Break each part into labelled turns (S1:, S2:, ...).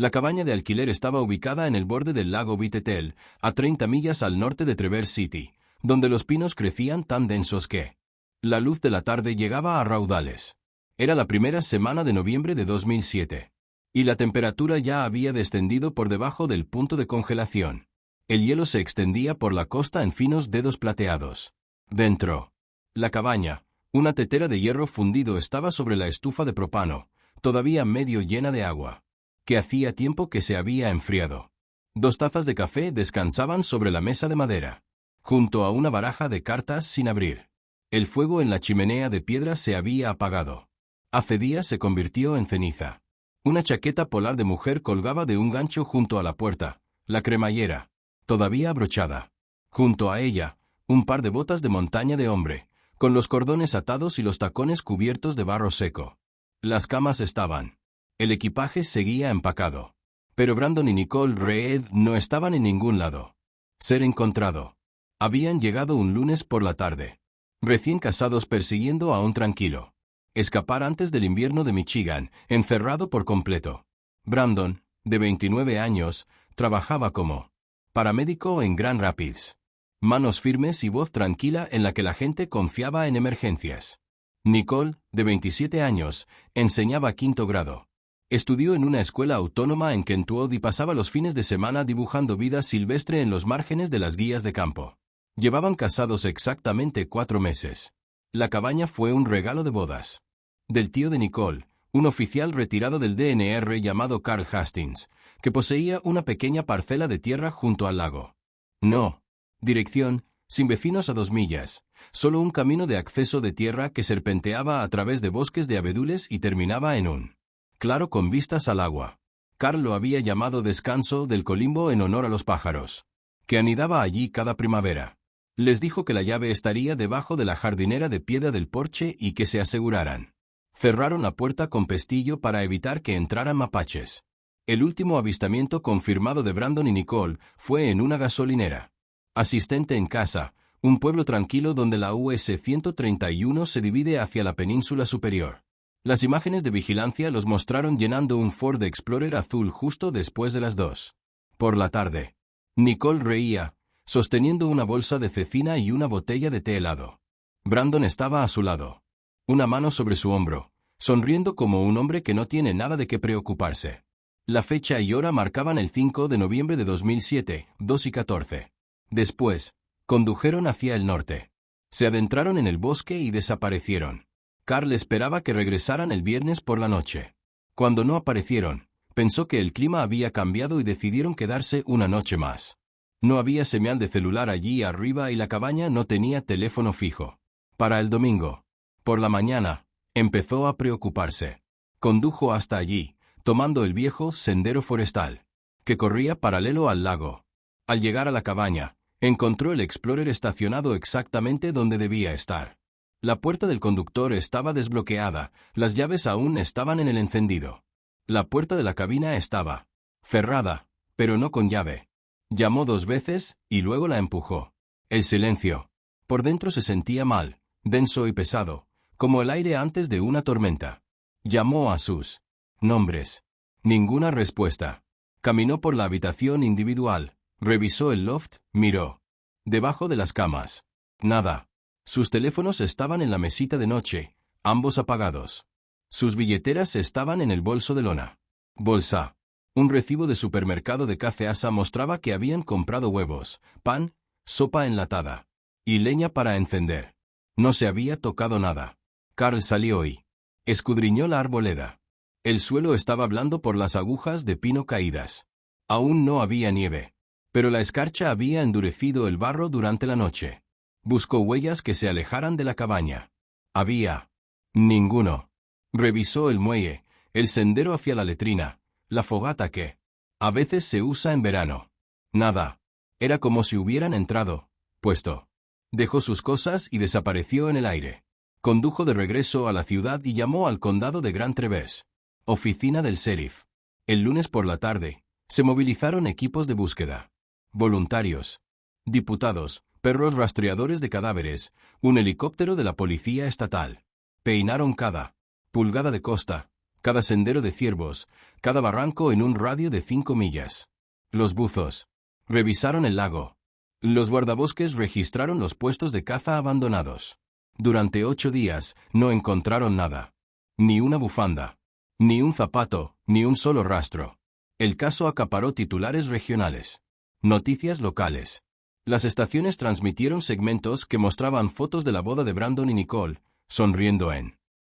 S1: La cabaña de alquiler estaba ubicada en el borde del lago Vitetel, a 30 millas al norte de Traverse City, donde los pinos crecían tan densos que la luz de la tarde llegaba a raudales. Era la primera semana de noviembre de 2007. Y la temperatura ya había descendido por debajo del punto de congelación. El hielo se extendía por la costa en finos dedos plateados. Dentro la cabaña, una tetera de hierro fundido estaba sobre la estufa de propano, todavía medio llena de agua, que hacía tiempo que se había enfriado. 2 tazas de café descansaban sobre la mesa de madera, junto a una baraja de cartas sin abrir. El fuego en la chimenea de piedra se había apagado. Hace días se convirtió en ceniza. Una chaqueta polar de mujer colgaba de un gancho junto a la puerta, la cremallera, todavía abrochada. Junto a ella, un par de botas de montaña de hombre, con los cordones atados y los tacones cubiertos de barro seco. Las camas estaban. El equipaje seguía empacado. Pero Brandon y Nicole Reed no estaban en ningún lado. Ser encontrado. Habían llegado un lunes por la tarde. Recién casados persiguiendo a un tranquilo. Escapar antes del invierno de Michigan, encerrado por completo. Brandon, de 29 años, trabajaba como paramédico en Grand Rapids. Manos firmes y voz tranquila en la que la gente confiaba en emergencias. Nicole, de 27 años, enseñaba 5º grado. Estudió en una escuela autónoma en Kentwood y pasaba los fines de semana dibujando vida silvestre en los márgenes de las guías de campo. Llevaban casados exactamente 4 meses. La cabaña fue un regalo de bodas del tío de Nicole, un oficial retirado del DNR llamado Carl Hastings, que poseía una pequeña parcela de tierra junto al lago. No. Dirección, sin vecinos a 2 millas, solo un camino de acceso de tierra que serpenteaba a través de bosques de abedules y terminaba en un claro con vistas al agua. Carl lo había llamado Descanso del Colimbo en honor a los pájaros, que anidaba allí cada primavera. Les dijo que la llave estaría debajo de la jardinera de piedra del porche y que se aseguraran. Cerraron la puerta con pestillo para evitar que entraran mapaches. El último avistamiento confirmado de Brandon y Nicole fue en una gasolinera. Asistente en casa, un pueblo tranquilo donde la US 131 se divide hacia la península superior. Las imágenes de vigilancia los mostraron llenando un Ford Explorer azul justo después de las 2. Por la tarde. Nicole reía, sosteniendo una bolsa de cecina y una botella de té helado. Brandon estaba a su lado. Una mano sobre su hombro, sonriendo como un hombre que no tiene nada de qué preocuparse. La fecha y hora marcaban el 5 de noviembre de 2007, 2:14. Después, condujeron hacia el norte. Se adentraron en el bosque y desaparecieron. Carl esperaba que regresaran el viernes por la noche. Cuando no aparecieron, pensó que el clima había cambiado y decidieron quedarse una noche más. No había señal de celular allí arriba y la cabaña no tenía teléfono fijo. Para el domingo, por la mañana, empezó a preocuparse. Condujo hasta allí, tomando el viejo sendero forestal, que corría paralelo al lago. Al llegar a la cabaña, encontró el Explorer estacionado exactamente donde debía estar. La puerta del conductor estaba desbloqueada, las llaves aún estaban en el encendido. La puerta de la cabina estaba cerrada, pero no con llave. Llamó 2 veces, y luego la empujó. El silencio. Por dentro se sentía mal, denso y pesado, como el aire antes de una tormenta. Llamó a sus nombres. Ninguna respuesta. Caminó por la habitación individual, revisó el loft, miró. Debajo de las camas. Nada. Sus teléfonos estaban en la mesita de noche, ambos apagados. Sus billeteras estaban en el bolso de lona. Bolsa. Un recibo de supermercado de Caceasa mostraba que habían comprado huevos, pan, sopa enlatada y leña para encender. No se había tocado nada. Carl salió y escudriñó la arboleda. El suelo estaba blando por las agujas de pino caídas. Aún no había nieve, pero la escarcha había endurecido el barro durante la noche. Buscó huellas que se alejaran de la cabaña. Había ninguno. Revisó el muelle, el sendero hacia la letrina, la fogata que a veces se usa en verano. Nada. Era como si hubieran entrado, puesto. Dejó sus cosas y desapareció en el aire. Condujo de regreso a la ciudad y llamó al condado de Grand Traverse. Oficina del sheriff. El lunes por la tarde, se movilizaron equipos de búsqueda. Voluntarios. Diputados, perros rastreadores de cadáveres, un helicóptero de la policía estatal. Peinaron cada pulgada de costa, cada sendero de ciervos, cada barranco en un radio de 5 millas. Los buzos revisaron el lago. Los guardabosques registraron los puestos de caza abandonados. Durante 8 días no encontraron nada. Ni una bufanda, ni un zapato, ni un solo rastro. El caso acaparó titulares regionales. Noticias locales. Las estaciones transmitieron segmentos que mostraban fotos de la boda de Brandon y Nicole, sonriendo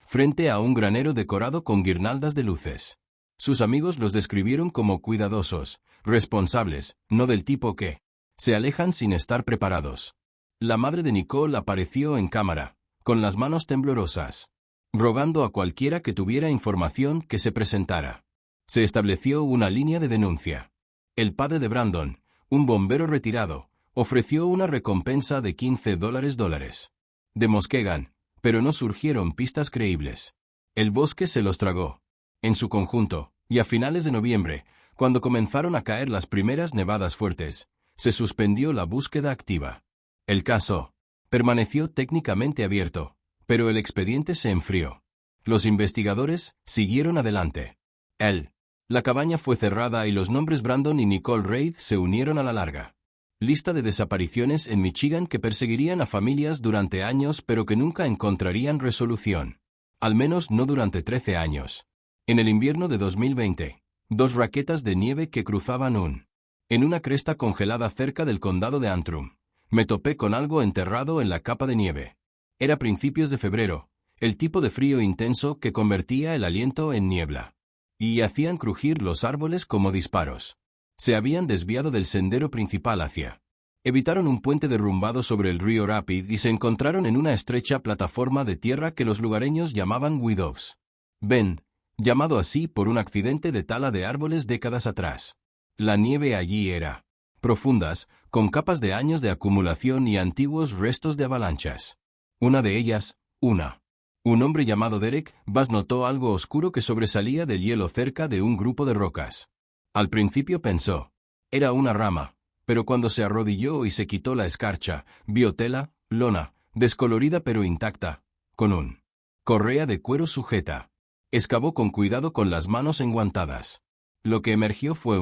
S1: frente a un granero decorado con guirnaldas de luces. Sus amigos los describieron como cuidadosos, responsables, no del tipo que se alejan sin estar preparados. La madre de Nicole apareció en cámara, con las manos temblorosas, rogando a cualquiera que tuviera información que se presentara. Se estableció una línea de denuncia. El padre de Brandon, un bombero retirado, ofreció una recompensa de $15 de Muskegon, pero no surgieron pistas creíbles. El bosque se los tragó, en su conjunto, y a finales de noviembre, cuando comenzaron a caer las primeras nevadas fuertes, se suspendió la búsqueda activa. El caso permaneció técnicamente abierto, pero el expediente se enfrió. Los investigadores siguieron adelante. La cabaña fue cerrada y los nombres Brandon y Nicole Reid se unieron a la larga lista de desapariciones en Michigan que perseguirían a familias durante años pero que nunca encontrarían resolución. Al menos no durante 13 años. En el invierno de 2020, 2 raquetas de nieve que cruzaban en una cresta congelada cerca del condado de Antrim. Me topé con algo enterrado en la capa de nieve. Era principios de febrero, el tipo de frío intenso que convertía el aliento en niebla. Y hacían crujir los árboles como disparos. Se habían desviado del sendero principal evitaron un puente derrumbado sobre el río Rapid y se encontraron en una estrecha plataforma de tierra que los lugareños llamaban Widows Bend, llamado así por un accidente de tala de árboles décadas atrás. La nieve allí era profundas, con capas de años de acumulación y antiguos restos de avalanchas. Una de ellas, un hombre llamado Derek Bass notó algo oscuro que sobresalía del hielo cerca de un grupo de rocas. Al principio pensó, era una rama, pero cuando se arrodilló y se quitó la escarcha, vio tela, lona, descolorida pero intacta, con un correa de cuero sujeta. Excavó con cuidado con las manos enguantadas. Lo que emergió fue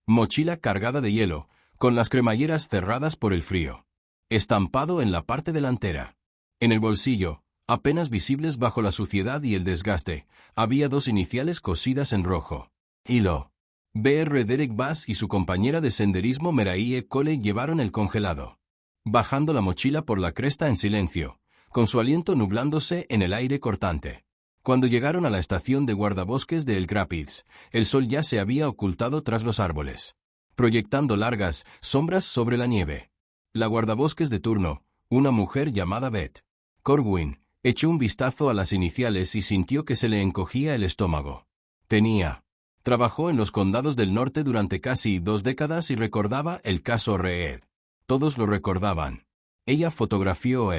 S1: mochila cargada de hielo, con las cremalleras cerradas por el frío. Estampado en la parte delantera. En el bolsillo, apenas visibles bajo la suciedad y el desgaste, había 2 iniciales cosidas en rojo. Hilo. Br. Derek Bass y su compañera de senderismo Meraie Cole llevaron el congelado. Bajando la mochila por la cresta en silencio, con su aliento nublándose en el aire cortante. Cuando llegaron a la estación de guardabosques de Elk Rapids, el sol ya se había ocultado tras los árboles, proyectando largas sombras sobre la nieve. La guardabosques de turno, una mujer llamada Beth Corwin, echó un vistazo a las iniciales y sintió que se le encogía el estómago. Trabajó en los condados del norte durante casi 2 décadas y recordaba el caso Reed. Todos lo recordaban. Ella fotografió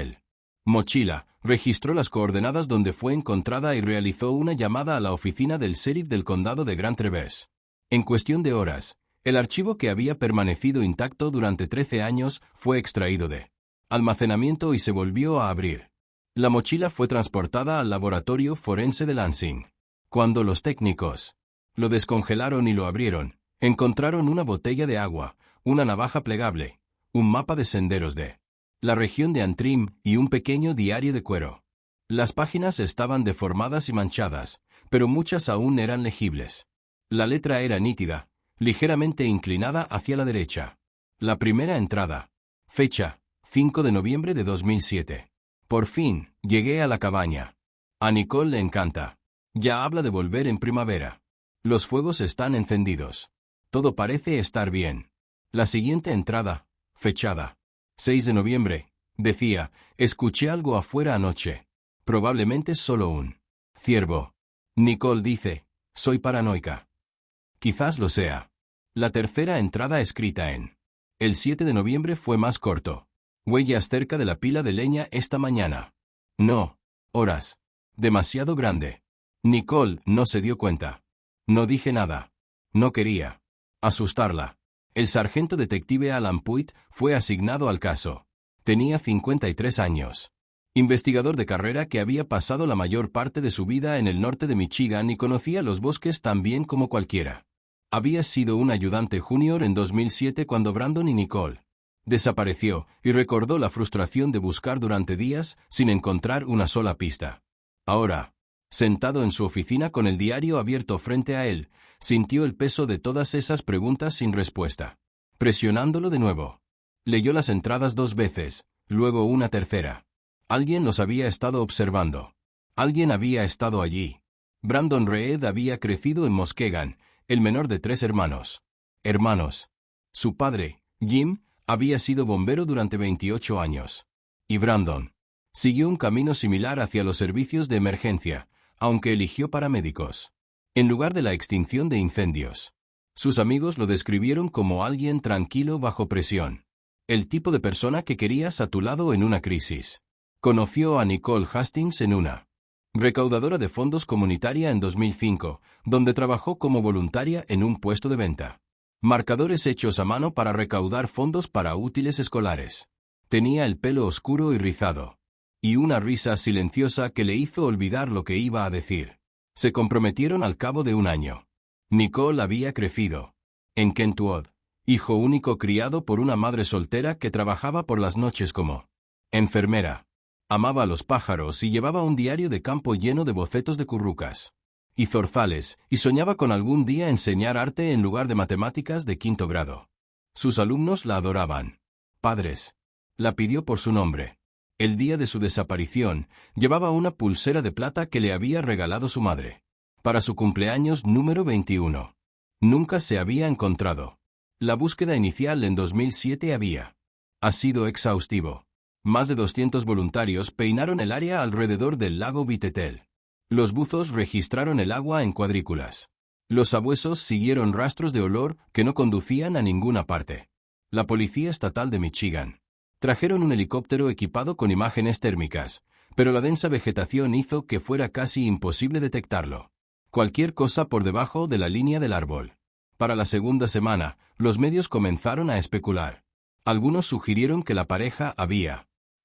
S1: mochila, registró las coordenadas donde fue encontrada y realizó una llamada a la oficina del sheriff del condado de Grand Traverse. En cuestión de horas, el archivo que había permanecido intacto durante 13 años fue extraído de almacenamiento y se volvió a abrir. La mochila fue transportada al laboratorio forense de Lansing. Cuando los técnicos lo descongelaron y lo abrieron, encontraron una botella de agua, una navaja plegable, un mapa de senderos de la región de Antrim y un pequeño diario de cuero. Las páginas estaban deformadas y manchadas, pero muchas aún eran legibles. La letra era nítida, ligeramente inclinada hacia la derecha. La primera entrada. Fecha, 5 de noviembre de 2007. Por fin, llegué a la cabaña. A Nicole le encanta. Ya habla de volver en primavera. Los fuegos están encendidos. Todo parece estar bien. La siguiente entrada, fechada. 6 de noviembre, decía, escuché algo afuera anoche. Probablemente solo un ciervo. Nicole dice, soy paranoica. Quizás lo sea. La tercera entrada escrita el 7 de noviembre fue más corto. Huellas cerca de la pila de leña esta mañana. No. Horas. Demasiado grande. Nicole no se dio cuenta. No dije nada. No quería asustarla. El sargento detective Alan Puitt fue asignado al caso. Tenía 53 años. investigador de carrera que había pasado la mayor parte de su vida en el norte de Michigan y conocía los bosques tan bien como cualquiera. Había sido un ayudante junior en 2007 cuando Brandon y Nicole desapareció y recordó la frustración de buscar durante días sin encontrar una sola pista. Ahora, sentado en su oficina con el diario abierto frente a él, sintió el peso de todas esas preguntas sin respuesta. Presionándolo de nuevo. Leyó las entradas 2 veces, luego una tercera. Alguien los había estado observando. Alguien había estado allí. Brandon Reed había crecido en Muskegon, el menor de 3 hermanos. Su padre, Jim, había sido bombero durante 28 años. Y Brandon siguió un camino similar hacia los servicios de emergencia, aunque eligió paramédicos en lugar de la extinción de incendios. Sus amigos lo describieron como alguien tranquilo bajo presión. El tipo de persona que querías a tu lado en una crisis. Conoció a Nicole Hastings en una recaudadora de fondos comunitaria en 2005, donde trabajó como voluntaria en un puesto de venta. Marcadores hechos a mano para recaudar fondos para útiles escolares. Tenía el pelo oscuro y rizado. Y una risa silenciosa que le hizo olvidar lo que iba a decir. Se comprometieron al cabo de un año. Nicole había crecido en Kentwood, hijo único criado por una madre soltera que trabajaba por las noches como enfermera. Amaba a los pájaros y llevaba un diario de campo lleno de bocetos de currucas y zorzales, y soñaba con algún día enseñar arte en lugar de matemáticas de 5º grado. Sus alumnos la adoraban. Padres. La pidió por su nombre. El día de su desaparición, llevaba una pulsera de plata que le había regalado su madre. Para su cumpleaños número 21. Nunca se había encontrado. La búsqueda inicial en 2007 ha sido exhaustivo. Más de 200 voluntarios peinaron el área alrededor del lago Vitetel. Los buzos registraron el agua en cuadrículas. Los sabuesos siguieron rastros de olor que no conducían a ninguna parte. La Policía Estatal de Michigan trajeron un helicóptero equipado con imágenes térmicas, pero la densa vegetación hizo que fuera casi imposible detectarlo. Cualquier cosa por debajo de la línea del árbol. Para la segunda semana, los medios comenzaron a especular. Algunos sugirieron que la pareja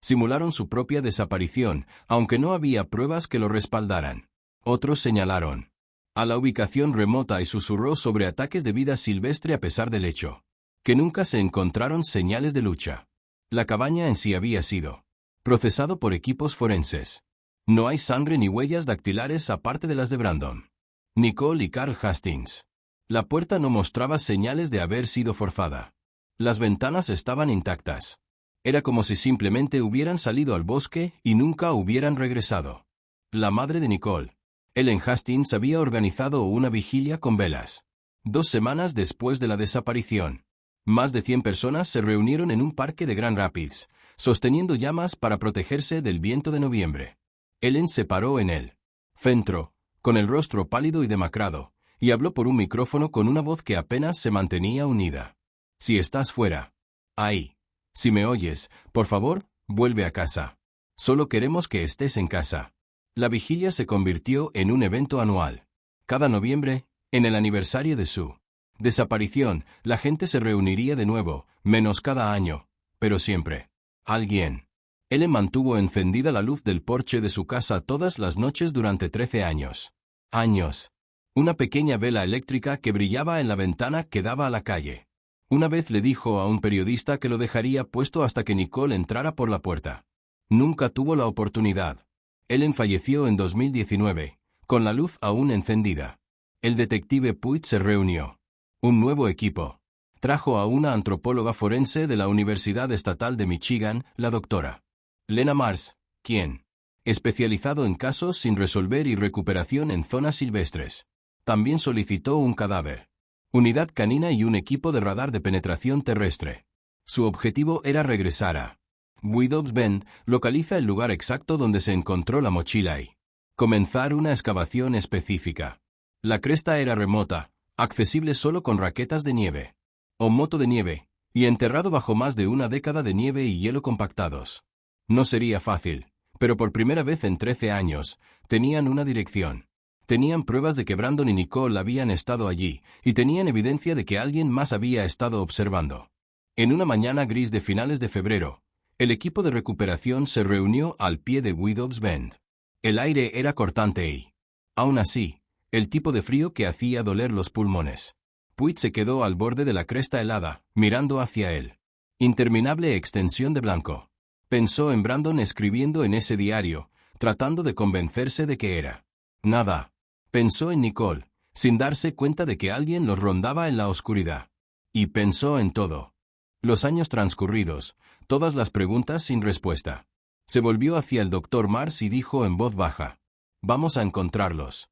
S1: simularon su propia desaparición, aunque no había pruebas que lo respaldaran. Otros señalaron a la ubicación remota y susurró sobre ataques de vida silvestre a pesar del hecho que nunca se encontraron señales de lucha. La cabaña en sí había sido procesado por equipos forenses. No hay sangre ni huellas dactilares aparte de las de Brandon, Nicole y Carl Hastings. La puerta no mostraba señales de haber sido forzada. Las ventanas estaban intactas. Era como si simplemente hubieran salido al bosque y nunca hubieran regresado. La madre de Nicole, Ellen Hastings, había organizado una vigilia con velas. 2 semanas después de la desaparición, más de 100 personas se reunieron en un parque de Grand Rapids, sosteniendo llamas para protegerse del viento de noviembre. Ellen se paró en el centro, con el rostro pálido y demacrado, y habló por un micrófono con una voz que apenas se mantenía unida. Si estás fuera, ahí. Si me oyes, por favor, vuelve a casa. Solo queremos que estés en casa. La vigilia se convirtió en un evento anual. Cada noviembre, en el aniversario de su desaparición, la gente se reuniría de nuevo, menos cada año, pero siempre. Alguien. Ellen mantuvo encendida la luz del porche de su casa todas las noches durante 13 años. Una pequeña vela eléctrica que brillaba en la ventana que daba a la calle. Una vez le dijo a un periodista que lo dejaría puesto hasta que Nicole entrara por la puerta. Nunca tuvo la oportunidad. Ellen falleció en 2019, con la luz aún encendida. El detective Puig se reunió. Un nuevo equipo. Trajo a una antropóloga forense de la Universidad Estatal de Michigan, la doctora Lena Mars, quien especializado en casos sin resolver y recuperación en zonas silvestres. También solicitó un cadáver, unidad canina y un equipo de radar de penetración terrestre. Su objetivo era regresar a Widow's Bend, localiza el lugar exacto donde se encontró la mochila y comenzar una excavación específica. La cresta era remota, accesible solo con raquetas de nieve o moto de nieve, y enterrado bajo más de una década de nieve y hielo compactados. No sería fácil, pero por primera vez en 13 años, tenían una dirección. Tenían pruebas de que Brandon y Nicole habían estado allí, y tenían evidencia de que alguien más había estado observando. En una mañana gris de finales de febrero, El equipo de recuperación se reunió al pie de Widow's Bend. El aire era cortante y, aún así, el tipo de frío que hacía doler los pulmones. Puig se quedó al borde de la cresta helada, mirando hacia él. Interminable extensión de blanco. Pensó en Brandon escribiendo en ese diario, tratando de convencerse de que era nada. Pensó en Nicole, sin darse cuenta de que alguien los rondaba en la oscuridad. Y pensó en todo. Los años transcurridos, todas las preguntas sin respuesta. Se volvió hacia el Dr. Mars y dijo en voz baja: «Vamos a encontrarlos».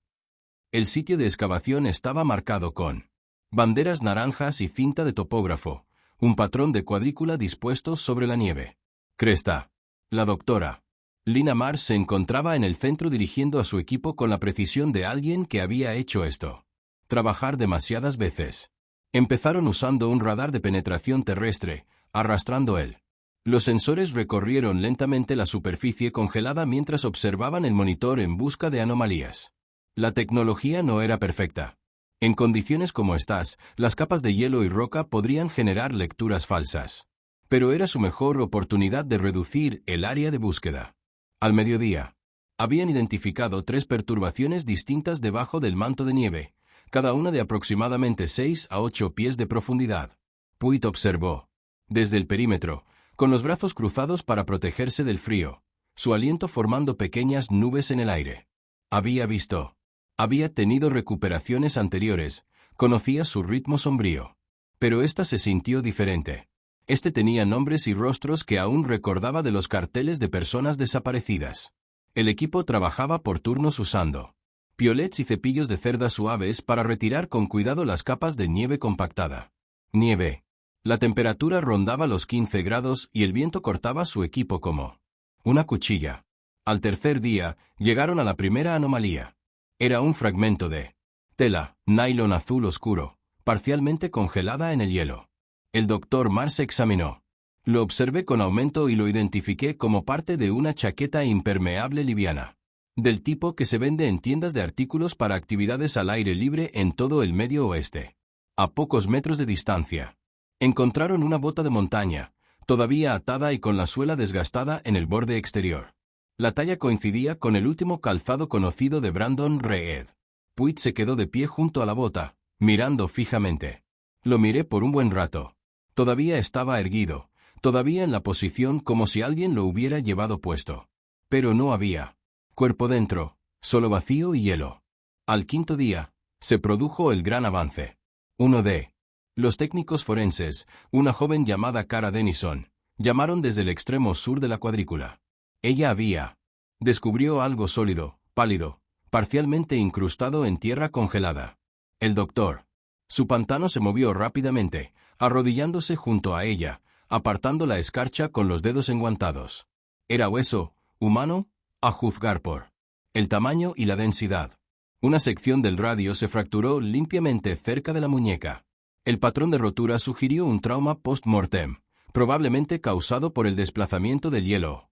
S1: El sitio de excavación estaba marcado con banderas naranjas y cinta de topógrafo, un patrón de cuadrícula dispuesto sobre la nieve. Cresta. La doctora Lina Mars se encontraba en el centro dirigiendo a su equipo con la precisión de alguien que había hecho esto. Trabajar demasiadas veces. Empezaron usando un radar de penetración terrestre, arrastrando él. Los sensores recorrieron lentamente la superficie congelada mientras observaban el monitor en busca de anomalías. La tecnología no era perfecta. En condiciones como estas, las capas de hielo y roca podrían generar lecturas falsas. Pero era su mejor oportunidad de reducir el área de búsqueda. Al mediodía, habían identificado 3 perturbaciones distintas debajo del manto de nieve, cada una de aproximadamente 6 a 8 pies de profundidad. Puig observó, desde el perímetro, con los brazos cruzados para protegerse del frío, su aliento formando pequeñas nubes en el aire. Había tenido recuperaciones anteriores, conocía su ritmo sombrío. Pero esta se sintió diferente. Este tenía nombres y rostros que aún recordaba de los carteles de personas desaparecidas. El equipo trabajaba por turnos usando piolets y cepillos de cerdas suaves para retirar con cuidado las capas de nieve compactada. Nieve. La temperatura rondaba los 15 grados y el viento cortaba su equipo como una cuchilla. Al tercer día, llegaron a la primera anomalía. Era un fragmento de tela, nylon azul oscuro, parcialmente congelada en el hielo. El Dr. Mars examinó. Lo observé con aumento y lo identifiqué como parte de una chaqueta impermeable liviana, del tipo que se vende en tiendas de artículos para actividades al aire libre en todo el Medio Oeste. A pocos metros de distancia, encontraron una bota de montaña, todavía atada y con la suela desgastada en el borde exterior. La talla coincidía con el último calzado conocido de Brandon Reed. Puig se quedó de pie junto a la bota, mirando fijamente. Lo miré por un buen rato. Todavía estaba erguido, todavía en la posición como si alguien lo hubiera llevado puesto. Pero no había cuerpo dentro, solo vacío y hielo. Al quinto día, se produjo el gran avance. Uno de los técnicos forenses, una joven llamada Cara Denison, llamaron desde el extremo sur de la cuadrícula. Ella descubrió algo sólido, pálido, parcialmente incrustado en tierra congelada. El doctor. Su pantano se movió rápidamente, arrodillándose junto a ella, apartando la escarcha con los dedos enguantados. Era hueso, humano, a juzgar por el tamaño y la densidad. Una sección del radio se fracturó limpiamente cerca de la muñeca. El patrón de rotura sugirió un trauma post-mortem, probablemente causado por el desplazamiento del hielo.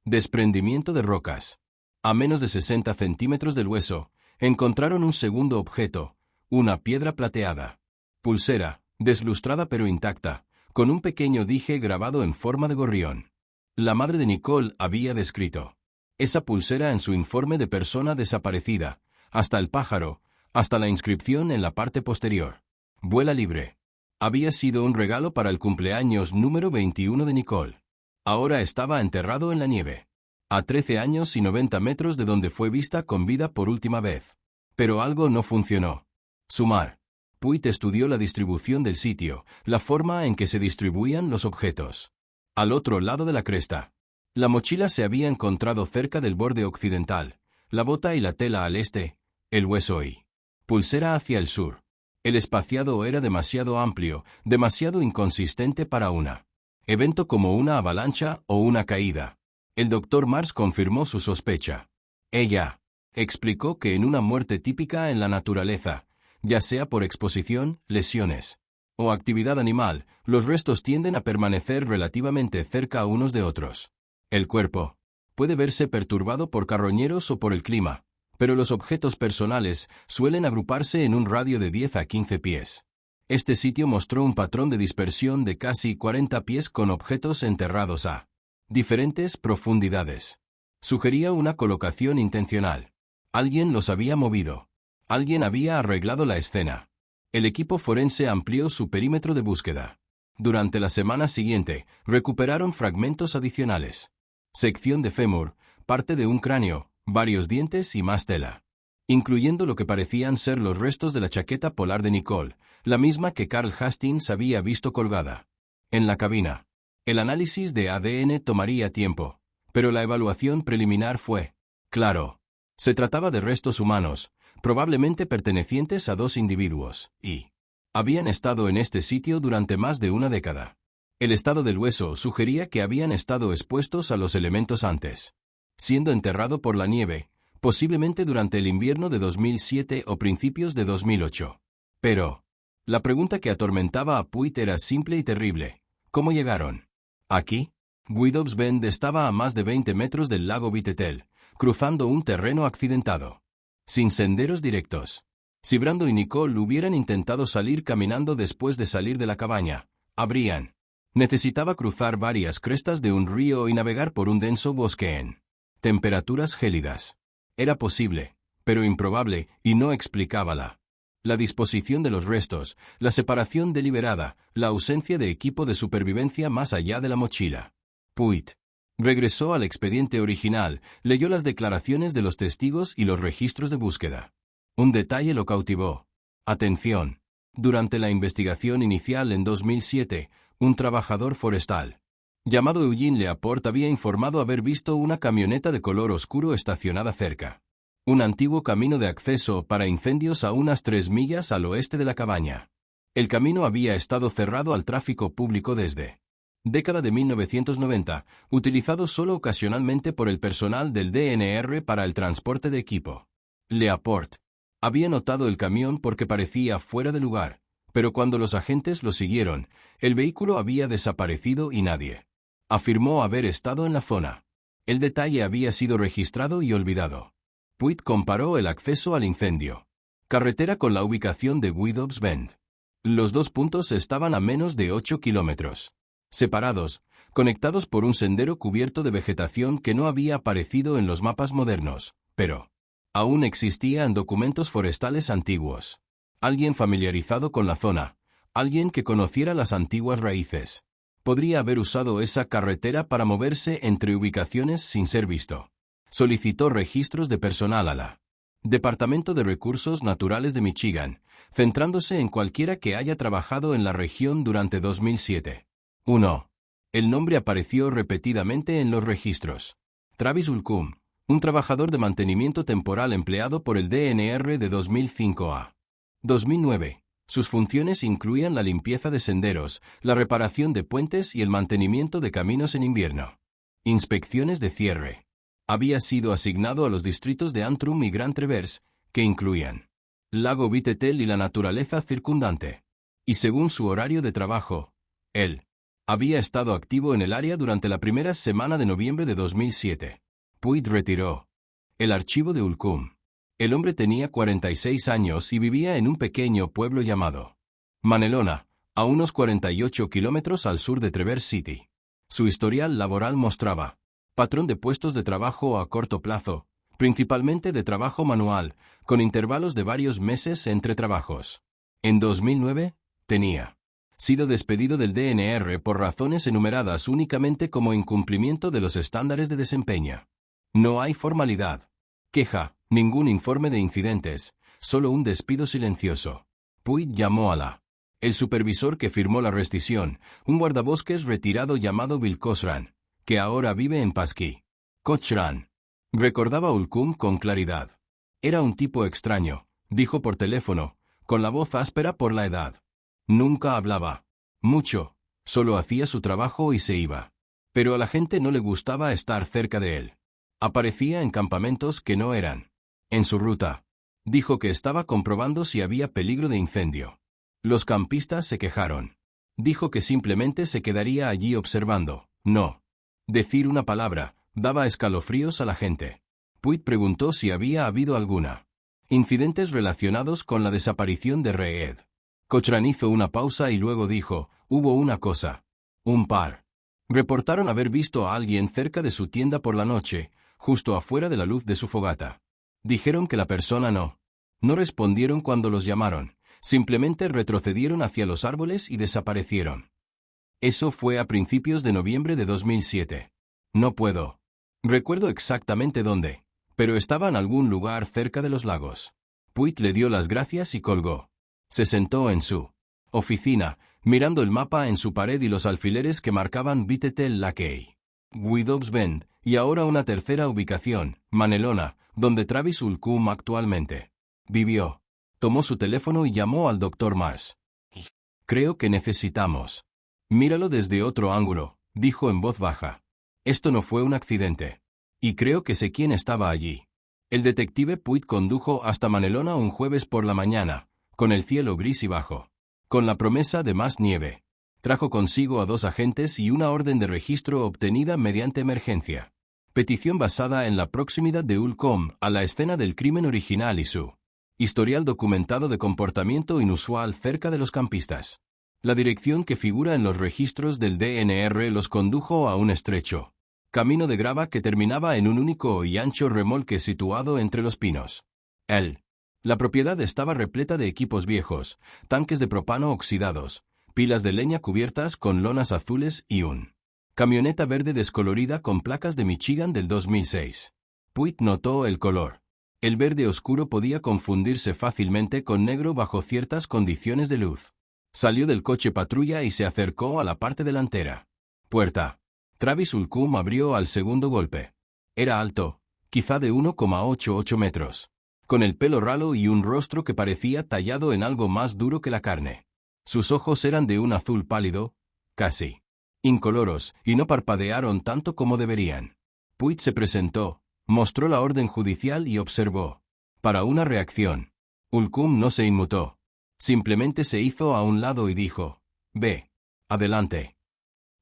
S1: Desprendimiento de rocas. A menos de 60 centímetros del hueso, encontraron un segundo objeto, una piedra plateada. Pulsera, deslustrada pero intacta, con un pequeño dije grabado en forma de gorrión. La madre de Nicole había descrito esa pulsera en su informe de persona desaparecida, hasta el pájaro, hasta la inscripción en la parte posterior. Vuela libre. Había sido un regalo para el cumpleaños número 21 de Nicole. Ahora estaba enterrado en la nieve, a 13 años y 90 metros de donde fue vista con vida por última vez. Pero algo no funcionó. Sumar. Puig estudió la distribución del sitio, la forma en que se distribuían los objetos. Al otro lado de la cresta. La mochila se había encontrado cerca del borde occidental, la bota y la tela al este, el hueso y pulsera hacia el sur. El espaciado era demasiado amplio, demasiado inconsistente para una evento como una avalancha o una caída. El Dr. Mars confirmó su sospecha. Ella explicó que en una muerte típica en la naturaleza, ya sea por exposición, lesiones o actividad animal, los restos tienden a permanecer relativamente cerca unos de otros. El cuerpo puede verse perturbado por carroñeros o por el clima, pero los objetos personales suelen agruparse en un radio de 10 a 15 pies. Este sitio mostró un patrón de dispersión de casi 40 pies con objetos enterrados a Diferentes profundidades. Sugería una colocación intencional. Alguien los había movido. Alguien había arreglado la escena. El equipo forense amplió su perímetro de búsqueda. Durante la semana siguiente, recuperaron fragmentos adicionales. Sección de fémur, parte de un cráneo, varios dientes y más tela. Incluyendo lo que parecían ser los restos de la chaqueta polar de Nicole, la misma que Carl Hastings había visto colgada en la cabina. El análisis de ADN tomaría tiempo, pero la evaluación preliminar fue claro. Se trataba de restos humanos, probablemente pertenecientes a 2 individuos, y habían estado en este sitio durante más de una década. El estado del hueso sugería que habían estado expuestos a los elementos antes, siendo enterrado por la nieve, posiblemente durante el invierno de 2007 o principios de 2008. Pero la pregunta que atormentaba a Puig era simple y terrible. ¿Cómo llegaron aquí? Widow's Bend estaba a más de 20 metros del lago Vitetel, cruzando un terreno accidentado, sin senderos directos. Si Brandon y Nicole hubieran intentado salir caminando después de salir de la cabaña, habrían necesitado cruzar varias crestas de un río y navegar por un denso bosque en temperaturas gélidas. Era posible, pero improbable, y no explicábala. La disposición de los restos, la separación deliberada, la ausencia de equipo de supervivencia más allá de la mochila. Puig regresó al expediente original, leyó las declaraciones de los testigos y los registros de búsqueda. Un detalle lo cautivó. Atención. Durante la investigación inicial en 2007, un trabajador forestal llamado Eugene Leaport había informado haber visto una camioneta de color oscuro estacionada cerca. Un antiguo camino de acceso para incendios a unas 3 millas al oeste de la cabaña. El camino había estado cerrado al tráfico público desde década de 1990, utilizado solo ocasionalmente por el personal del DNR para el transporte de equipo. Leaport había notado el camión porque parecía fuera de lugar, pero cuando los agentes lo siguieron, el vehículo había desaparecido y nadie afirmó haber estado en la zona. El detalle había sido registrado y olvidado. Puig comparó el acceso al incendio carretera con la ubicación de Widow's Bend. Los 2 puntos estaban a menos de 8 kilómetros. Separados, conectados por un sendero cubierto de vegetación que no había aparecido en los mapas modernos, pero aún existía en documentos forestales antiguos. Alguien familiarizado con la zona, alguien que conociera las antiguas raíces, podría haber usado esa carretera para moverse entre ubicaciones sin ser visto. Solicitó registros de personal a la Departamento de Recursos Naturales de Michigan, centrándose en cualquiera que haya trabajado en la región durante 2007. 1. El nombre apareció repetidamente en los registros. Travis Ulcum, un trabajador de mantenimiento temporal empleado por el DNR de 2005 a 2009. Sus funciones incluían la limpieza de senderos, la reparación de puentes y el mantenimiento de caminos en invierno. Inspecciones de cierre. Había sido asignado a los distritos de Antrim y Grand Traverse, que incluían Lago Vitetel y la naturaleza circundante. Y según su horario de trabajo, él había estado activo en el área durante la primera semana de noviembre de 2007. Puig retiró el archivo de Ulcum. El hombre tenía 46 años y vivía en un pequeño pueblo llamado Manelona, a unos 48 kilómetros al sur de Traverse City. Su historial laboral mostraba patrón de puestos de trabajo a corto plazo, principalmente de trabajo manual, con intervalos de varios meses entre trabajos. En 2009, tenía sido despedido del DNR por razones enumeradas únicamente como incumplimiento de los estándares de desempeño. No hay formalidad, queja, ningún informe de incidentes, solo un despido silencioso. Puig llamó a el supervisor que firmó la rescisión, un guardabosques retirado llamado Bill Cochran, que ahora vive en Pasquí. Cochran recordaba a Ulcum con claridad. Era un tipo extraño, dijo por teléfono, con la voz áspera por la edad. Nunca hablaba mucho, solo hacía su trabajo y se iba. Pero a la gente no le gustaba estar cerca de él. Aparecía en campamentos que no eran en su ruta. Dijo que estaba comprobando si había peligro de incendio. Los campistas se quejaron. Dijo que simplemente se quedaría allí observando. No decir una palabra daba escalofríos a la gente. Puig preguntó si había habido alguna incidentes relacionados con la desaparición de Reed. Cochran hizo una pausa y luego dijo, hubo una cosa. Un par. Reportaron haber visto a alguien cerca de su tienda por la noche, justo afuera de la luz de su fogata. Dijeron que la persona no respondieron cuando los llamaron, simplemente retrocedieron hacia los árboles y desaparecieron. Eso fue a principios de noviembre de 2007. No puedo. Recuerdo exactamente dónde, pero estaba en algún lugar cerca de los lagos. Puig le dio las gracias y colgó. Se sentó en su oficina, mirando el mapa en su pared y los alfileres que marcaban Vitetel Lakey, Widows Bend, y ahora una tercera ubicación, Manelona, donde Travis Ulcum actualmente vivió. Tomó su teléfono y llamó al Dr. Mars. Creo que necesitamos. Míralo desde otro ángulo, dijo en voz baja. Esto no fue un accidente. Y creo que sé quién estaba allí. El detective Puig condujo hasta Manelona un jueves por la mañana, con el cielo gris y bajo, con la promesa de más nieve. Trajo consigo a 2 agentes y una orden de registro obtenida mediante emergencia. Petición basada en la proximidad de Ulcom a la escena del crimen original y su historial documentado de comportamiento inusual cerca de los campistas. La dirección que figura en los registros del DNR los condujo a un estrecho camino de grava que terminaba en un único y ancho remolque situado entre los pinos. La propiedad estaba repleta de equipos viejos, tanques de propano oxidados, pilas de leña cubiertas con lonas azules y un camioneta verde descolorida con placas de Michigan del 2006. Puig notó el color. El verde oscuro podía confundirse fácilmente con negro bajo ciertas condiciones de luz. Salió del coche patrulla y se acercó a la parte delantera. Puerta. Travis Ulcum abrió al segundo golpe. Era alto, quizá de 1,88 metros, con el pelo ralo y un rostro que parecía tallado en algo más duro que la carne. Sus ojos eran de un azul pálido, casi incoloros, y no parpadearon tanto como deberían. Puig se presentó, mostró la orden judicial y observó. Para una reacción. Ulcum no se inmutó. Simplemente se hizo a un lado y dijo, «Ve. Adelante».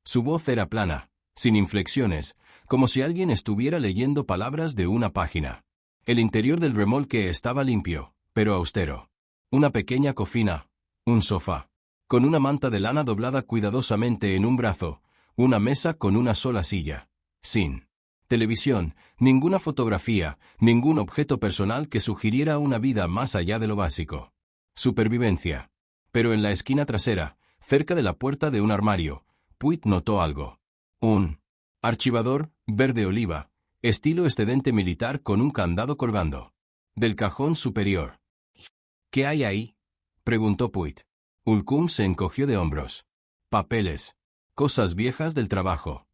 S1: Su voz era plana, sin inflexiones, como si alguien estuviera leyendo palabras de una página. El interior del remolque estaba limpio, pero austero. Una pequeña cocina, un sofá, con una manta de lana doblada cuidadosamente en un brazo, una mesa con una sola silla, sin televisión, ninguna fotografía, ningún objeto personal que sugiriera una vida más allá de lo básico. Supervivencia. Pero en la esquina trasera, cerca de la puerta de un armario, Puig notó algo. Un archivador, verde oliva, estilo excedente militar con un candado colgando del cajón superior. «¿Qué hay ahí?», preguntó Puig. Ulcum se encogió de hombros. «Papeles. Cosas viejas del trabajo».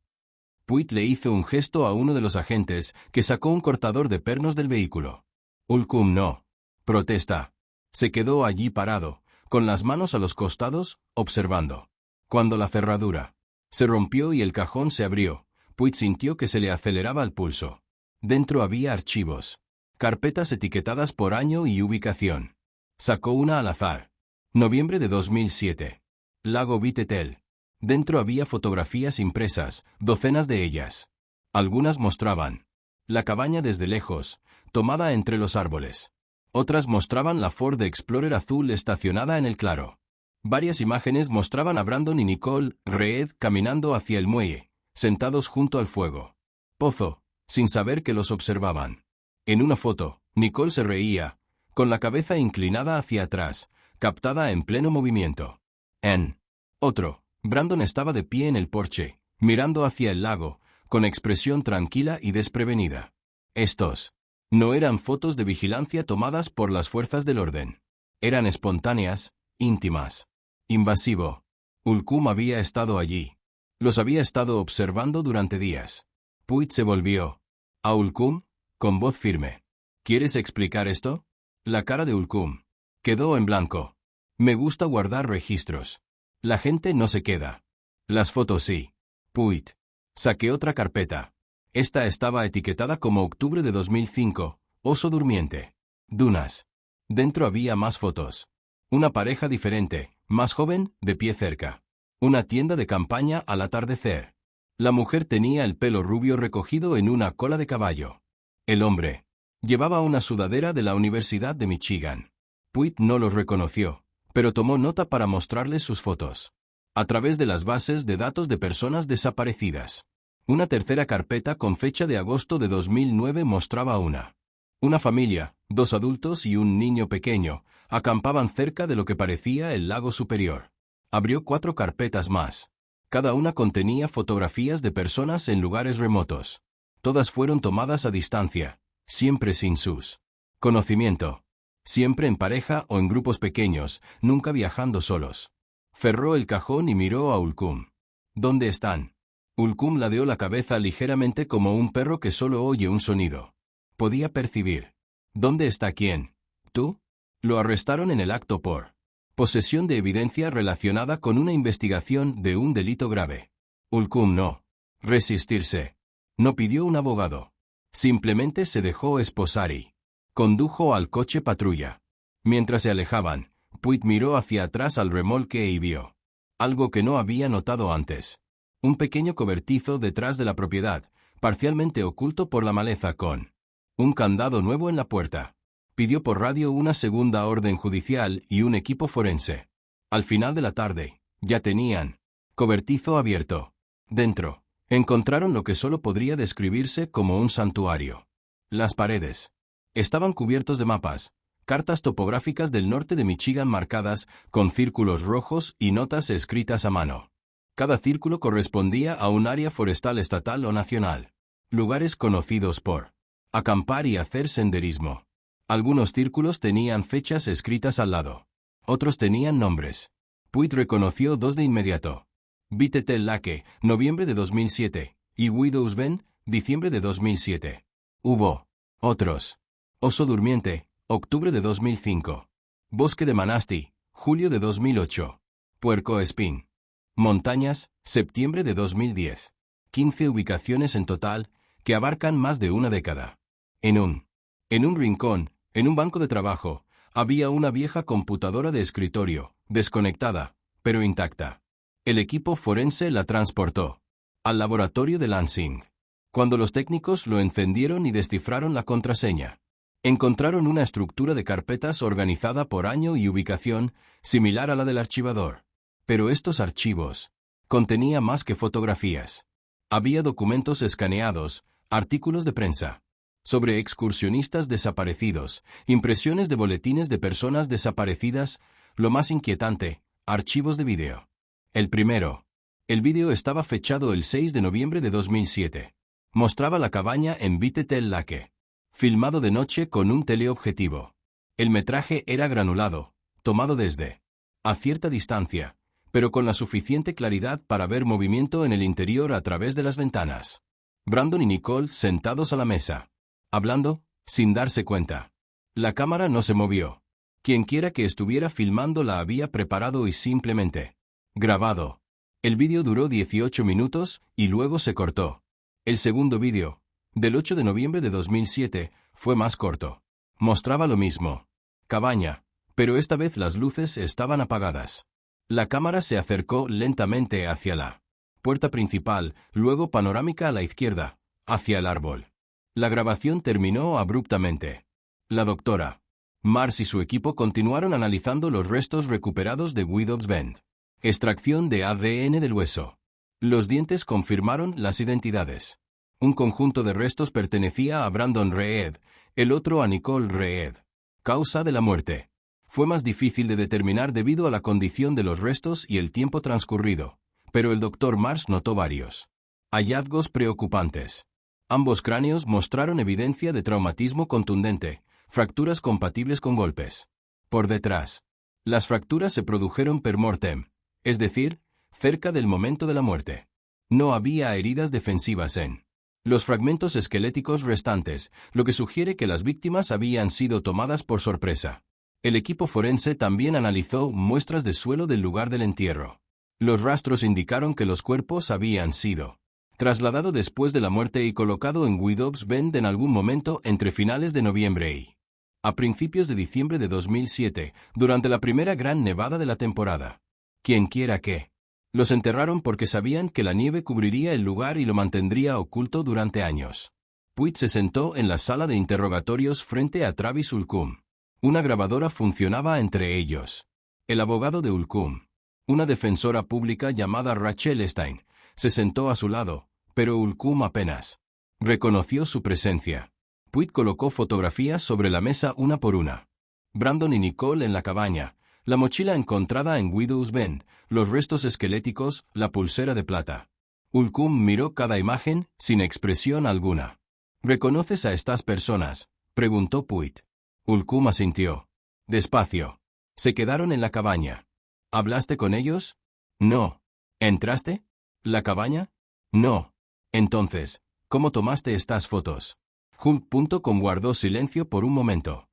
S1: Puig le hizo un gesto a uno de los agentes, que sacó un cortador de pernos del vehículo. Ulcum no protesta. Se quedó allí parado, con las manos a los costados, observando. Cuando la cerradura se rompió y el cajón se abrió, Puig sintió que se le aceleraba el pulso. Dentro había archivos. Carpetas etiquetadas por año y ubicación. Sacó una al azar. Noviembre de 2007. Lago Vitetel. Dentro había fotografías impresas, docenas de ellas. Algunas mostraban la cabaña desde lejos, tomada entre los árboles. Otras mostraban la Ford Explorer azul estacionada en el claro. Varias imágenes mostraban a Brandon y Nicole Reed caminando hacia el muelle, sentados junto al fuego. Pozo, sin saber que los observaban. En una foto, Nicole se reía, con la cabeza inclinada hacia atrás, captada en pleno movimiento. En otro, Brandon estaba de pie en el porche, mirando hacia el lago, con expresión tranquila y desprevenida. Estos no eran fotos de vigilancia tomadas por las fuerzas del orden. Eran espontáneas, íntimas. Invasivo. Ulcum había estado allí. Los había estado observando durante días. Puig se volvió a Ulcum, con voz firme. «¿Quieres explicar esto?». La cara de Ulcum quedó en blanco. «Me gusta guardar registros. La gente no se queda. Las fotos sí». Puig. Saqué otra carpeta. Esta estaba etiquetada como octubre de 2005, oso durmiente. Dunas. Dentro había más fotos. Una pareja diferente, más joven, de pie cerca. Una tienda de campaña al atardecer. La mujer tenía el pelo rubio recogido en una cola de caballo. El hombre llevaba una sudadera de la Universidad de Michigan. Puig no los reconoció, pero tomó nota para mostrarles sus fotos. a través de las bases de datos de personas desaparecidas. Una tercera carpeta con fecha de agosto de 2009 mostraba una familia, 2 adultos y un niño pequeño, acampaban cerca de lo que parecía el lago superior. Abrió 4 carpetas más. Cada una contenía fotografías de personas en lugares remotos. Todas fueron tomadas a distancia, siempre sin sus conocimiento. Siempre en pareja o en grupos pequeños, nunca viajando solos. Cerró el cajón y miró a Ulkum. ¿Dónde están? Ulkum ladeó la cabeza ligeramente como un perro que solo oye un sonido. Podía percibir. ¿Dónde está quién? ¿Tú? Lo arrestaron en el acto por posesión de evidencia relacionada con una investigación de un delito grave. Ulkum no resistirse. No pidió un abogado. Simplemente se dejó esposar y condujo al coche patrulla. Mientras se alejaban, Puig miró hacia atrás al remolque y vio algo que no había notado antes. Un pequeño cobertizo detrás de la propiedad, parcialmente oculto por la maleza con un candado nuevo en la puerta. Pidió por radio una segunda orden judicial y un equipo forense. Al final de la tarde, ya tenían cobertizo abierto. Dentro, encontraron lo que solo podría describirse como un santuario. Las paredes estaban cubiertos de mapas, cartas topográficas del norte de Michigan marcadas con círculos rojos y notas escritas a mano. Cada círculo correspondía a un área forestal estatal o nacional. Lugares conocidos por acampar y hacer senderismo. Algunos círculos tenían fechas escritas al lado. Otros tenían nombres. Puig reconoció 2 de inmediato. Vite Lake, noviembre de 2007, y Widow's Bend, diciembre de 2007. Hubo otros. Oso Durmiente, octubre de 2005. Bosque de Manasti, julio de 2008. Puerco Espín. Montañas, septiembre de 2010. 15 ubicaciones en total, que abarcan más de una década. En un rincón, en un banco de trabajo, había una vieja computadora de escritorio, desconectada, pero intacta. El equipo forense la transportó al laboratorio de Lansing. Cuando los técnicos lo encendieron y descifraron la contraseña, encontraron una estructura de carpetas organizada por año y ubicación, similar a la del archivador. Pero estos archivos contenían más que fotografías. Había documentos escaneados, artículos de prensa sobre excursionistas desaparecidos, impresiones de boletines de personas desaparecidas, lo más inquietante, archivos de vídeo. El vídeo estaba fechado el 6 de noviembre de 2007. Mostraba la cabaña en Vite Lake, filmado de noche con un teleobjetivo. El metraje era granulado, tomado desde a cierta distancia, pero con la suficiente claridad para ver movimiento en el interior a través de las ventanas. Brandon y Nicole sentados a la mesa, hablando, sin darse cuenta. La cámara no se movió. Quienquiera que estuviera filmando la había preparado y simplemente grabado. El vídeo duró 18 minutos y luego se cortó. El segundo vídeo, del 8 de noviembre de 2007, fue más corto. Mostraba lo mismo. Cabaña, pero esta vez las luces estaban apagadas. La cámara se acercó lentamente hacia la puerta principal, luego panorámica a la izquierda, hacia el árbol. La grabación terminó abruptamente. La doctora Mars y su equipo continuaron analizando los restos recuperados de Widow's Bend. Extracción de ADN del hueso. Los dientes confirmaron las identidades. Un conjunto de restos pertenecía a Brandon Reed, el otro a Nicole Reed. Causa de la muerte. Fue más difícil de determinar debido a la condición de los restos y el tiempo transcurrido, pero el Dr. Mars notó varios hallazgos preocupantes. Ambos cráneos mostraron evidencia de traumatismo contundente, fracturas compatibles con golpes. Por detrás, las fracturas se produjeron per mortem, es decir, cerca del momento de la muerte. No había heridas defensivas en los fragmentos esqueléticos restantes, lo que sugiere que las víctimas habían sido tomadas por sorpresa. El equipo forense también analizó muestras de suelo del lugar del entierro. Los rastros indicaron que los cuerpos habían sido trasladado después de la muerte y colocado en Widow's Bend en algún momento entre finales de noviembre y a principios de diciembre de 2007, durante la primera gran nevada de la temporada. Quienquiera que los enterraron porque sabían que la nieve cubriría el lugar y lo mantendría oculto durante años. Puig se sentó en la sala de interrogatorios frente a Travis Ulkum. Una grabadora funcionaba entre ellos. El abogado de Ulkum Una defensora pública llamada Rachel Stein se sentó a su lado, pero Ulcum apenas reconoció su presencia. Pruitt colocó fotografías sobre la mesa una por una. Brandon y Nicole en la cabaña, la mochila encontrada en Widow's Bend, los restos esqueléticos, la pulsera de plata. Ulcum miró cada imagen sin expresión alguna. ¿Reconoces a estas personas?, preguntó Pruitt. Ulcum asintió. Despacio. Se quedaron en la cabaña. ¿Hablaste con ellos? No. ¿Entraste? ¿La cabaña? No. Entonces, ¿cómo tomaste estas fotos? Hulk.com guardó silencio por un momento.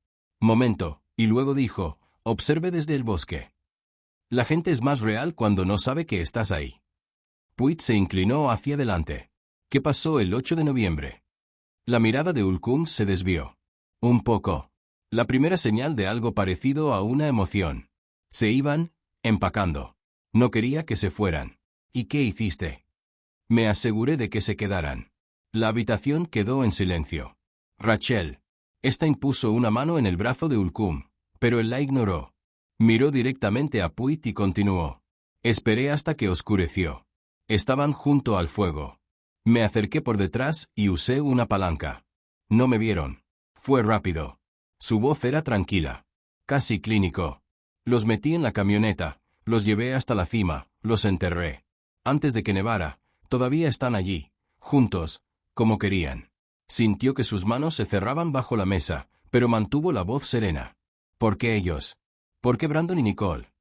S1: Y luego dijo, observe desde el bosque. La gente es más real cuando no sabe que estás ahí. Pruitt se inclinó hacia adelante. ¿Qué pasó el 8 de noviembre? La mirada de Ulcum se desvió. Un poco. La primera señal de algo parecido a una emoción. Se iban, empacando. No quería que se fueran. ¿Y qué hiciste? Me aseguré de que se quedaran. La habitación quedó en silencio. Rachel. Esta impuso una mano en el brazo de Ulcum, pero él la ignoró. Miró directamente a Pruitt y continuó. Esperé hasta que oscureció. Estaban junto al fuego. Me acerqué por detrás y usé una palanca. No me vieron. Fue rápido. Su voz era tranquila. Casi clínico. Los metí en la camioneta, los llevé hasta la cima, los enterré. Antes de que nevara, todavía están allí, juntos, como querían. Sintió que sus manos se cerraban bajo la mesa, pero mantuvo la voz serena. ¿Por qué ellos? ¿Por qué Brandon y Nicole?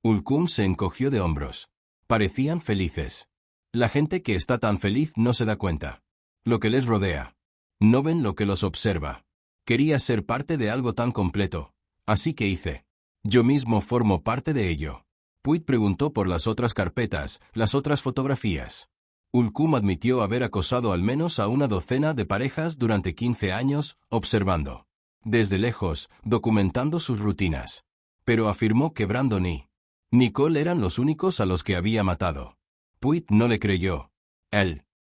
S1: Ulcum se encogió de hombros. Parecían felices. La gente que está tan feliz no se da cuenta. Lo que les rodea. No ven lo que los observa. Quería ser parte de algo tan completo. Así que hice. Yo mismo formo parte de ello. Pruitt preguntó por las otras carpetas, las otras fotografías. Ulcum admitió haber acosado al menos a una docena de parejas durante 15 años, observando. Desde lejos, documentando sus rutinas. Pero afirmó que Brandon y Nicole eran los únicos a los que había matado. Pruitt no le creyó.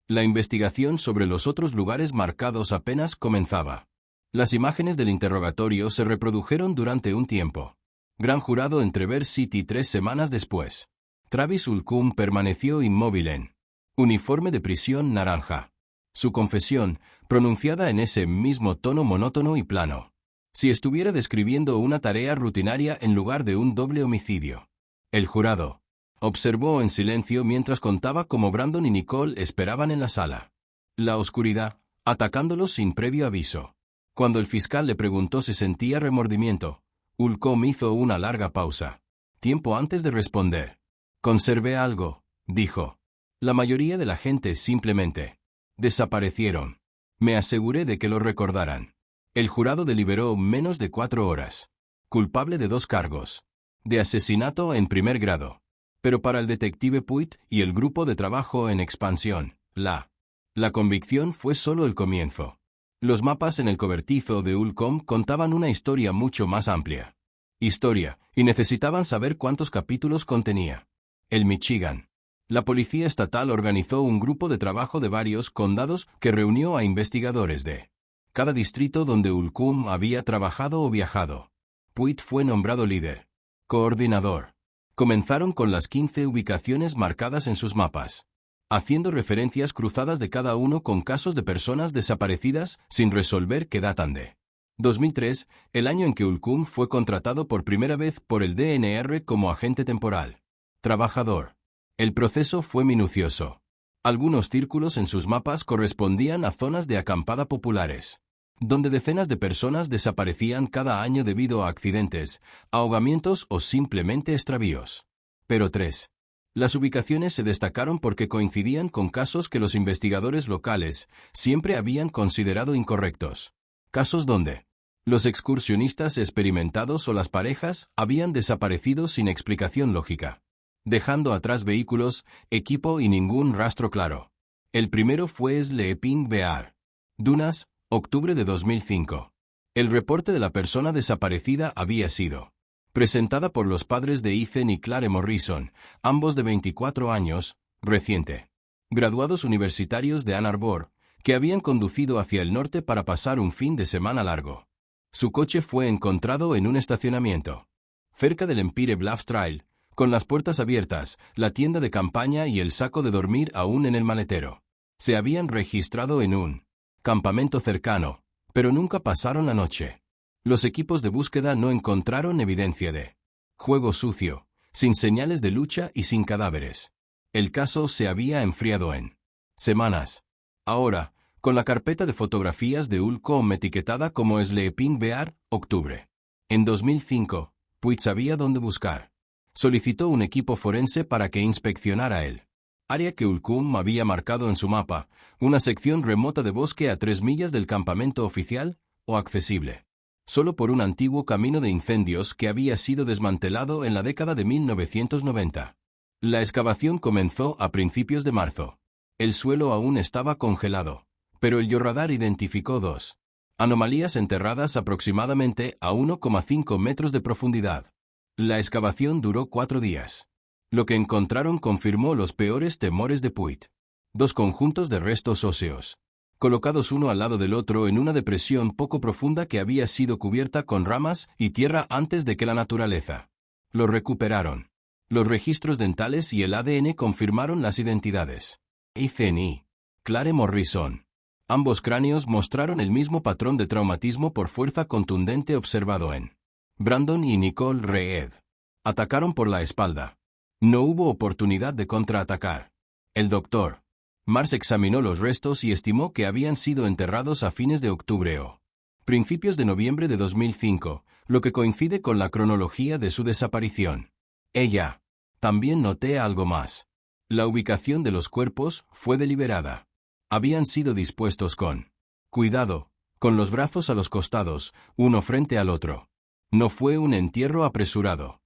S1: La investigación sobre los otros lugares marcados apenas comenzaba. Las imágenes del interrogatorio se reprodujeron durante un tiempo. Gran jurado en Traverse City 3 semanas después. Travis Ulcum permaneció inmóvil en uniforme de prisión naranja. Su confesión, pronunciada en ese mismo tono monótono y plano. Si estuviera describiendo una tarea rutinaria en lugar de un doble homicidio. El jurado observó en silencio mientras contaba cómo Brandon y Nicole esperaban en la sala. La oscuridad, atacándolos sin previo aviso. Cuando el fiscal le preguntó si sentía remordimiento, Ulcum hizo una larga pausa. Tiempo antes de responder. Conservé algo, dijo. La mayoría de la gente simplemente desaparecieron. Me aseguré de que lo recordaran. El jurado deliberó menos de 4 horas. Culpable de 2 cargos. De asesinato en primer grado. Pero para el detective Pruitt y el grupo de trabajo en expansión, la convicción fue solo el comienzo. Los mapas en el cobertizo de Ulcum contaban una historia mucho más amplia. Historia, y necesitaban saber cuántos capítulos contenía. El Michigan. La policía estatal organizó un grupo de trabajo de varios condados que reunió a investigadores de cada distrito donde Ulcum había trabajado o viajado. Pruitt fue nombrado líder. Coordinador. Comenzaron con las 15 ubicaciones marcadas en sus mapas, haciendo referencias cruzadas de cada uno con casos de personas desaparecidas sin resolver que datan de 2003, el año en que Ulcum fue contratado por primera vez por el DNR como agente temporal. Trabajador. El proceso fue minucioso. Algunos círculos en sus mapas correspondían a zonas de acampada populares, donde decenas de personas desaparecían cada año debido a accidentes, ahogamientos o simplemente extravíos. Pero 3. Las ubicaciones se destacaron porque coincidían con casos que los investigadores locales siempre habían considerado incorrectos. Casos donde los excursionistas experimentados o las parejas habían desaparecido sin explicación lógica, dejando atrás vehículos, equipo y ningún rastro claro. El primero fue Sleeping Bear. Dunas, octubre de 2005. El reporte de la persona desaparecida había sido presentada por los padres de Ethan y Clare Morrison, ambos de 24 años, reciente graduados universitarios de Ann Arbor, que habían conducido hacia el norte para pasar un fin de semana largo. Su coche fue encontrado en un estacionamiento cerca del Empire Bluffs Trail, con las puertas abiertas, la tienda de campaña y el saco de dormir aún en el maletero. Se habían registrado en un campamento cercano, pero nunca pasaron la noche. Los equipos de búsqueda no encontraron evidencia de juego sucio, sin señales de lucha y sin cadáveres. El caso se había enfriado en semanas. Ahora, con la carpeta de fotografías de Ulcom etiquetada como Sleeping Bear, octubre. En 2005, Puig sabía dónde buscar. Solicitó un equipo forense para que inspeccionara el área que Ulcom había marcado en su mapa, una sección remota de bosque a 3 millas del campamento oficial, o accesible solo por un antiguo camino de incendios que había sido desmantelado en la década de 1990. La excavación comenzó a principios de marzo. El suelo aún estaba congelado, pero el georradar identificó 2 anomalías enterradas aproximadamente a 1,5 metros de profundidad. La excavación duró 4 días. Lo que encontraron confirmó los peores temores de Puig. 2 conjuntos de restos óseos, colocados uno al lado del otro en una depresión poco profunda que había sido cubierta con ramas y tierra antes de que la naturaleza los recuperaron. Los registros dentales y el ADN confirmaron las identidades. Ethan y Clare Morrison. Ambos cráneos mostraron el mismo patrón de traumatismo por fuerza contundente observado en Brandon y Nicole Reed. Atacaron por la espalda. No hubo oportunidad de contraatacar. El doctor Mars examinó los restos y estimó que habían sido enterrados a fines de octubre o principios de noviembre de 2005, lo que coincide con la cronología de su desaparición. Ella. También noté algo más. La ubicación de los cuerpos fue deliberada. Habían sido dispuestos con cuidado, con los brazos a los costados, uno frente al otro. No fue un entierro apresurado.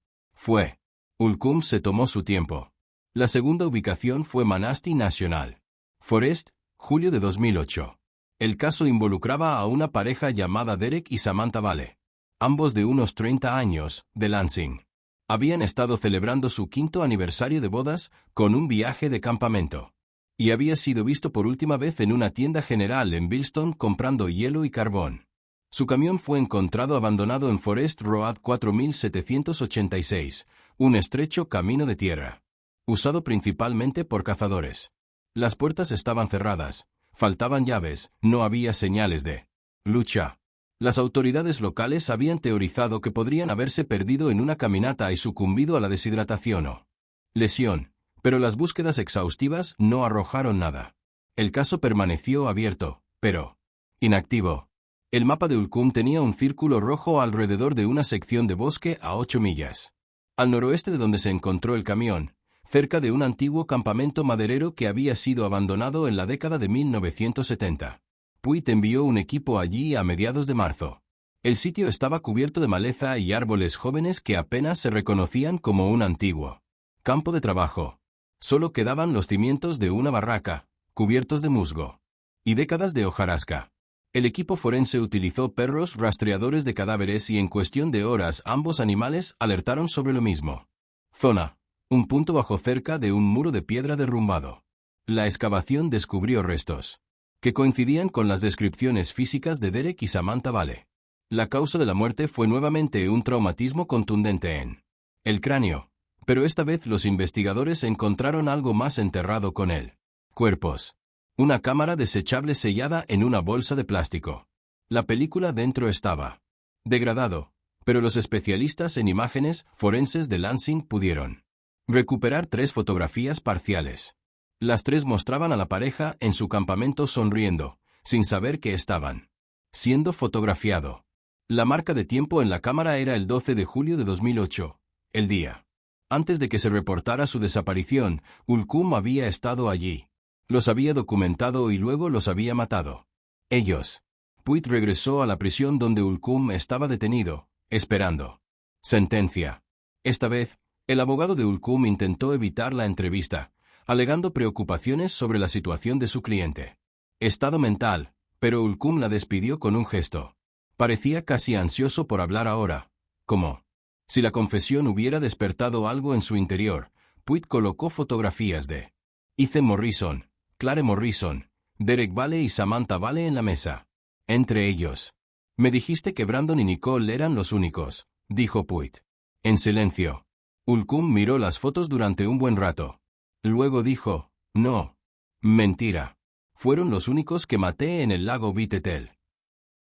S1: Ulcom se tomó su tiempo. La segunda ubicación fue Manatee National Forest, julio de 2008. El caso involucraba a una pareja llamada Derek y Samantha Vale, ambos de unos 30 años, de Lansing. Habían estado celebrando su 5º aniversario de bodas con un viaje de campamento. Y había sido visto por última vez en una tienda general en Billston comprando hielo y carbón. Su camión fue encontrado abandonado en Forest Road 4786, un estrecho camino de tierra, usado principalmente por cazadores. Las puertas estaban cerradas, faltaban llaves, no había señales de lucha. Las autoridades locales habían teorizado que podrían haberse perdido en una caminata y sucumbido a la deshidratación o lesión, pero las búsquedas exhaustivas no arrojaron nada. El caso permaneció abierto, pero inactivo. El mapa de Ulcom tenía un círculo rojo alrededor de una sección de bosque a 8 millas. Al noroeste de donde se encontró el camión, cerca de un antiguo campamento maderero que había sido abandonado en la década de 1970. Puig envió un equipo allí a mediados de marzo. El sitio estaba cubierto de maleza y árboles jóvenes que apenas se reconocían como un antiguo campo de trabajo. Solo quedaban los cimientos de una barraca, cubiertos de musgo, y décadas de hojarasca. El equipo forense utilizó perros rastreadores de cadáveres y en cuestión de horas ambos animales alertaron sobre lo mismo. Zona. Un punto bajo cerca de un muro de piedra derrumbado. La excavación descubrió restos que coincidían con las descripciones físicas de Derek y Samantha Vale. La causa de la muerte fue nuevamente un traumatismo contundente en el cráneo, pero esta vez los investigadores encontraron algo más enterrado con él. Cuerpos. Una cámara desechable sellada en una bolsa de plástico. La película dentro estaba degradado, pero los especialistas en imágenes forenses de Lansing pudieron recuperar 3 fotografías parciales. Las 3 mostraban a la pareja en su campamento sonriendo, sin saber que estaban siendo fotografiado. La marca de tiempo en la cámara era el 12 de julio de 2008, el día antes de que se reportara su desaparición. Ulcom había estado allí. Los había documentado y luego los había matado. Ellos. Puig regresó a la prisión donde Ulcom estaba detenido, esperando sentencia. Esta vez, el abogado de Ulcom intentó evitar la entrevista, alegando preocupaciones sobre la situación de su cliente. Estado mental, pero Ulcom la despidió con un gesto. Parecía casi ansioso por hablar ahora, como si la confesión hubiera despertado algo en su interior. Puig colocó fotografías de Ethan Morrison, Clare Morrison, Derek Vale y Samantha Vale en la mesa. Entre ellos. Me dijiste que Brandon y Nicole eran los únicos, dijo Puig. En silencio. Ulcum miró las fotos durante un buen rato. Luego dijo, no. Mentira. Fueron los únicos que maté en el lago Vitetel.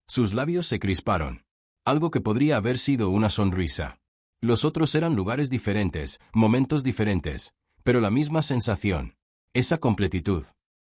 S1: Sus labios se crisparon. Algo que podría haber sido una sonrisa. Los otros eran lugares diferentes, momentos diferentes, pero la misma sensación. Esa completitud.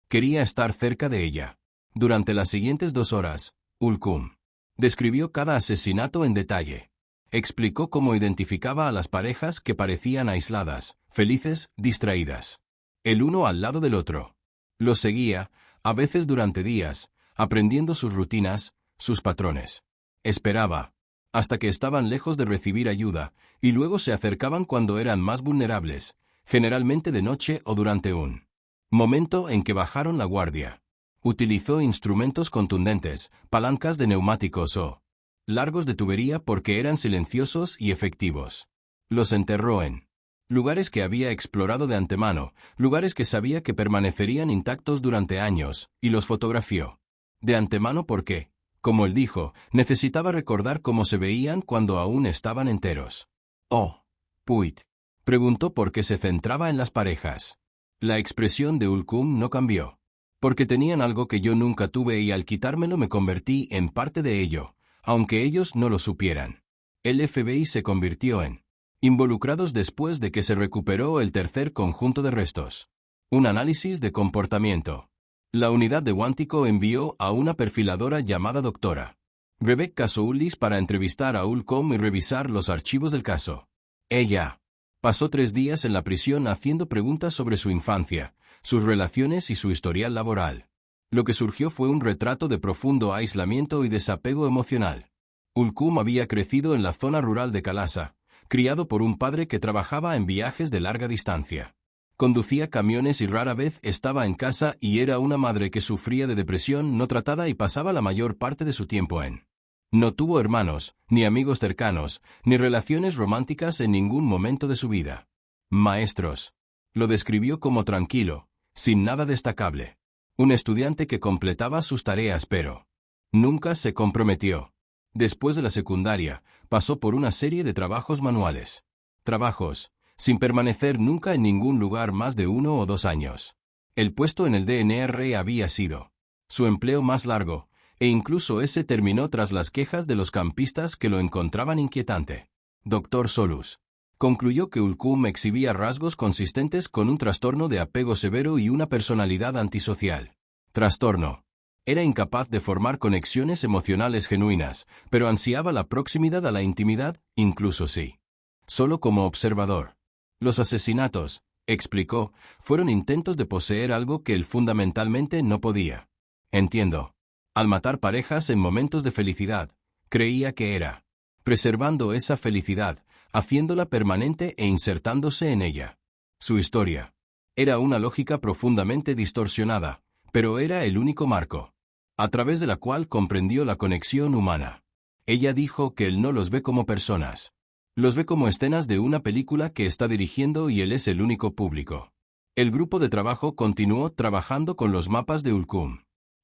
S1: Quería estar cerca de ella. Durante las siguientes 2 horas, Ulcum describió cada asesinato en detalle. Explicó cómo identificaba a las parejas que parecían aisladas, felices, distraídas. El uno al lado del otro. Los seguía, a veces durante días, aprendiendo sus rutinas, sus patrones. Esperaba, hasta que estaban lejos de recibir ayuda, y luego se acercaban cuando eran más vulnerables, generalmente de noche o durante un momento en que bajaron la guardia. Utilizó instrumentos contundentes, palancas de neumáticos o largos de tubería porque eran silenciosos y efectivos. Los enterró en lugares que había explorado de antemano, lugares que sabía que permanecerían intactos durante años, y los fotografió. De antemano porque, como él dijo, necesitaba recordar cómo se veían cuando aún estaban enteros. Oh, Puit. Preguntó por qué se centraba en las parejas. La expresión de Ulcum no cambió. Porque tenían algo que yo nunca tuve y al quitármelo me convertí en parte de ello, aunque ellos no lo supieran. El FBI se convirtió en involucrados después de que se recuperó el tercer conjunto de restos. Un análisis de comportamiento. La unidad de Quantico envió a una perfiladora llamada Dra. Rebecca Soulis para entrevistar a Ulcum y revisar los archivos del caso. Ella pasó 3 días en la prisión haciendo preguntas sobre su infancia, sus relaciones y su historial laboral. Lo que surgió fue un retrato de profundo aislamiento y desapego emocional. Ulcum había crecido en la zona rural de Kalasa, criado por un padre que trabajaba en viajes de larga distancia. Conducía camiones y rara vez estaba en casa y era una madre que sufría de depresión no tratada y pasaba la mayor parte de su tiempo en. No tuvo hermanos, ni amigos cercanos, ni relaciones románticas en ningún momento de su vida. Maestros. Lo describió como tranquilo, sin nada destacable. Un estudiante que completaba sus tareas pero nunca se comprometió. Después de la secundaria, pasó por una serie de trabajos manuales. Trabajos, sin permanecer nunca en ningún lugar más de 1 o 2 años. El puesto en el DNR había sido su empleo más largo, e incluso ese terminó tras las quejas de los campistas que lo encontraban inquietante. Dr. Solus concluyó que Ulcum exhibía rasgos consistentes con un trastorno de apego severo y una personalidad antisocial. Trastorno. Era incapaz de formar conexiones emocionales genuinas, pero ansiaba la proximidad a la intimidad, incluso sí. Solo como observador. Los asesinatos, explicó, fueron intentos de poseer algo que él fundamentalmente no podía. Entiendo. Al matar parejas en momentos de felicidad, creía que era preservando esa felicidad, haciéndola permanente e insertándose en ella. Su historia era una lógica profundamente distorsionada, pero era el único marco a través de la cual comprendió la conexión humana. Ella dijo que él no los ve como personas. Los ve como escenas de una película que está dirigiendo y él es el único público. El grupo de trabajo continuó trabajando con los mapas de Ulcum.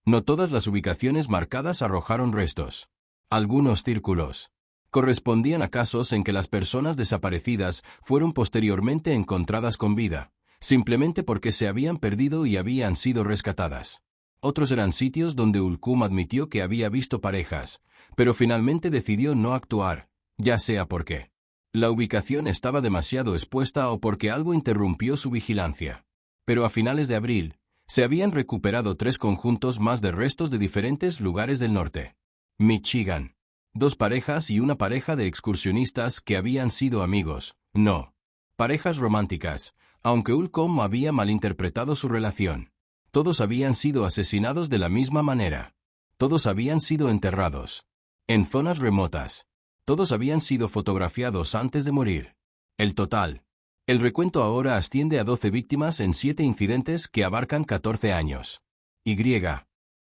S1: No todas las ubicaciones marcadas arrojaron restos. Algunos círculos correspondían a casos en que las personas desaparecidas fueron posteriormente encontradas con vida, simplemente porque se habían perdido y habían sido rescatadas. Otros eran sitios donde Ulcum admitió que había visto parejas, pero finalmente decidió no actuar, ya sea porque la ubicación estaba demasiado expuesta o porque algo interrumpió su vigilancia. Pero a finales de abril, se habían recuperado 3 conjuntos más de restos de diferentes lugares del norte. Michigan. 2 parejas y una pareja de excursionistas que habían sido amigos, no parejas románticas, aunque Ulcum había malinterpretado su relación. Todos habían sido asesinados de la misma manera. Todos habían sido enterrados en zonas remotas. Todos habían sido fotografiados antes de morir. El total. El recuento ahora asciende a 12 víctimas en 7 incidentes que abarcan 14 años. Y.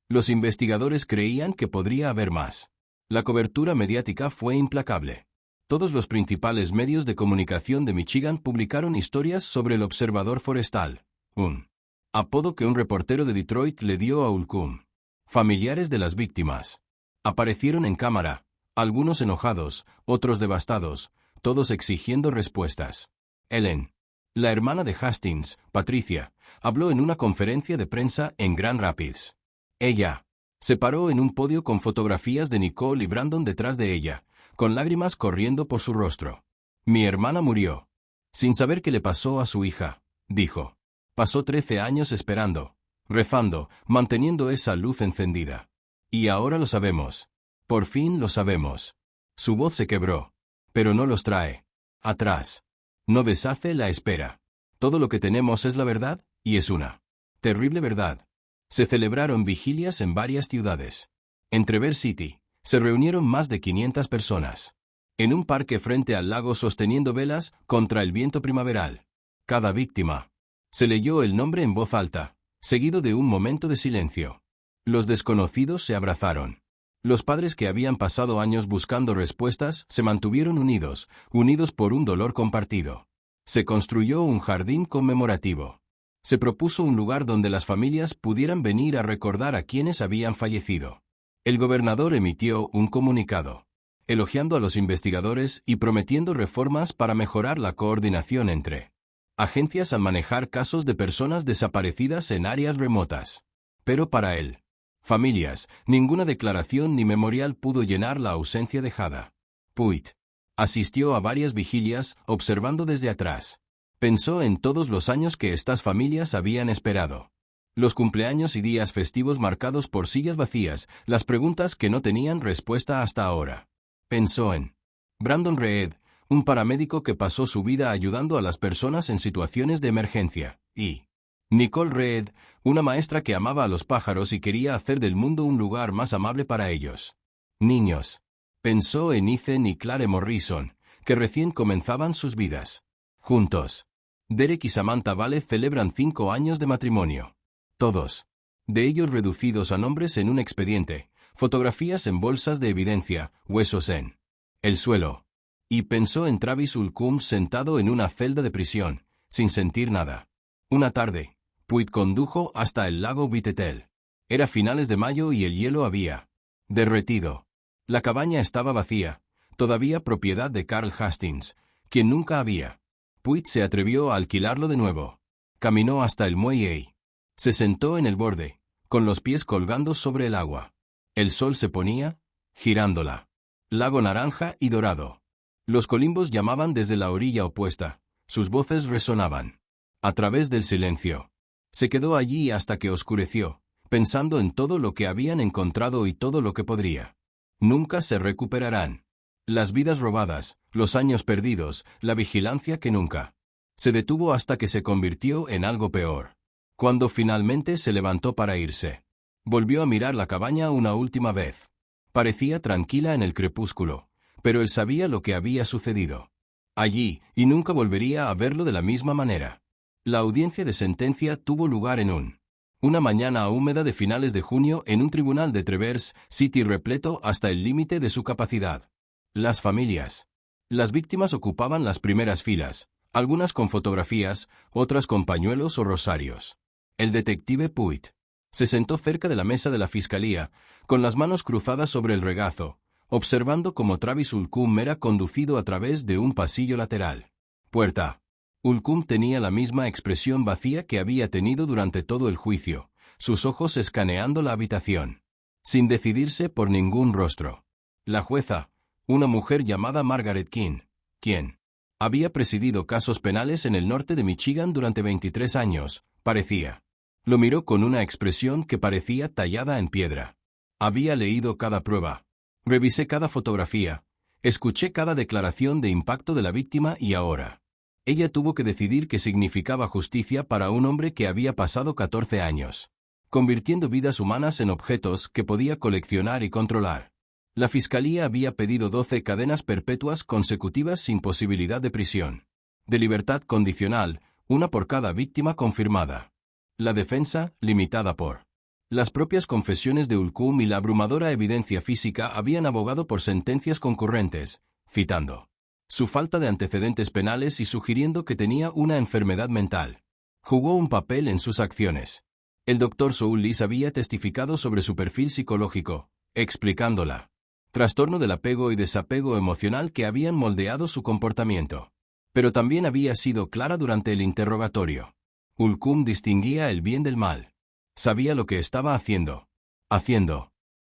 S1: Los investigadores creían que podría haber más. La cobertura mediática fue implacable. Todos los principales medios de comunicación de Michigan publicaron historias sobre el observador forestal, un apodo que un reportero de Detroit le dio a Ulcum. Familiares de las víctimas aparecieron en cámara, algunos enojados, otros devastados, todos exigiendo respuestas. Ellen, la hermana de Hastings, Patricia, habló en una conferencia de prensa en Grand Rapids. Ella se paró en un podio con fotografías de Nicole y Brandon detrás de ella, con lágrimas corriendo por su rostro. Mi hermana murió. Sin saber qué le pasó a su hija, dijo. Pasó 13 años esperando, rezando, manteniendo esa luz encendida. Y ahora lo sabemos. Por fin lo sabemos. Su voz se quebró. Pero no los trae atrás. No deshace la espera. Todo lo que tenemos es la verdad, y es una terrible verdad. Se celebraron vigilias en varias ciudades. En Traverse City, se reunieron más de 500 personas. En un parque frente al lago sosteniendo velas contra el viento primaveral. Cada víctima. Se leyó el nombre en voz alta, seguido de un momento de silencio. Los desconocidos se abrazaron. Los padres que habían pasado años buscando respuestas se mantuvieron unidos por un dolor compartido. Se construyó un jardín conmemorativo. Se propuso un lugar donde las familias pudieran venir a recordar a quienes habían fallecido. El gobernador emitió un comunicado, elogiando a los investigadores y prometiendo reformas para mejorar la coordinación entre agencias al manejar casos de personas desaparecidas en áreas remotas. Pero para él, familias, ninguna declaración ni memorial pudo llenar la ausencia dejada. Puig asistió a varias vigilias, observando desde atrás. Pensó en todos los años que estas familias habían esperado. Los cumpleaños y días festivos marcados por sillas vacías, las preguntas que no tenían respuesta hasta ahora. Pensó en Brandon Reed, un paramédico que pasó su vida ayudando a las personas en situaciones de emergencia, y Nicole Reed, una maestra que amaba a los pájaros y quería hacer del mundo un lugar más amable para ellos. Niños. Pensó en Ethan y Clare Morrison, que recién comenzaban sus vidas. Juntos. Derek y Samantha Vale celebran 5 años de matrimonio. Todos de ellos reducidos a nombres en un expediente, fotografías en bolsas de evidencia, huesos en el suelo. Y pensó en Travis Ulcum sentado en una celda de prisión, sin sentir nada. Una tarde, Puig condujo hasta el lago Vitetel. Era finales de mayo y el hielo había derretido. La cabaña estaba vacía, todavía propiedad de Carl Hastings, quien nunca había. Puig se atrevió a alquilarlo de nuevo. Caminó hasta el muelle y se sentó en el borde, con los pies colgando sobre el agua. El sol se ponía, girándola. Lago naranja y dorado. Los colimbos llamaban desde la orilla opuesta, sus voces resonaban a través del silencio. Se quedó allí hasta que oscureció, pensando en todo lo que habían encontrado y todo lo que podría. Nunca se recuperarán. Las vidas robadas, los años perdidos, la vigilancia que nunca. Se detuvo hasta que se convirtió en algo peor. Cuando finalmente se levantó para irse, volvió a mirar la cabaña una última vez. Parecía tranquila en el crepúsculo, pero él sabía lo que había sucedido allí, y nunca volvería a verlo de la misma manera. La audiencia de sentencia tuvo lugar en una mañana húmeda de finales de junio en un tribunal de Traverse City repleto hasta el límite de su capacidad. Las familias. Las víctimas ocupaban las primeras filas, algunas con fotografías, otras con pañuelos o rosarios. El detective Puig se sentó cerca de la mesa de la fiscalía, con las manos cruzadas sobre el regazo, observando cómo Travis Ulcum era conducido a través de un pasillo lateral. Puerta. Ulcum tenía la misma expresión vacía que había tenido durante todo el juicio, sus ojos escaneando la habitación, sin decidirse por ningún rostro. La jueza, una mujer llamada Margaret King, quien había presidido casos penales en el norte de Michigan durante 23 años, parecía. Lo miró con una expresión que parecía tallada en piedra. Había leído cada prueba. Revisé cada fotografía. Escuché cada declaración de impacto de la víctima y ahora. Ella tuvo que decidir qué significaba justicia para un hombre que había pasado 14 años, convirtiendo vidas humanas en objetos que podía coleccionar y controlar. La fiscalía había pedido 12 cadenas perpetuas consecutivas sin posibilidad de prisión. De libertad condicional, una por cada víctima confirmada. La defensa, limitada por las propias confesiones de Ulcum y la abrumadora evidencia física, habían abogado por sentencias concurrentes, citando su falta de antecedentes penales y sugiriendo que tenía una enfermedad mental. Jugó un papel en sus acciones. El Dr. Soulis había testificado sobre su perfil psicológico, explicándola trastorno del apego y desapego emocional que habían moldeado su comportamiento. Pero también había sido clara durante el interrogatorio. Ulkum distinguía el bien del mal. Sabía lo que estaba haciendo.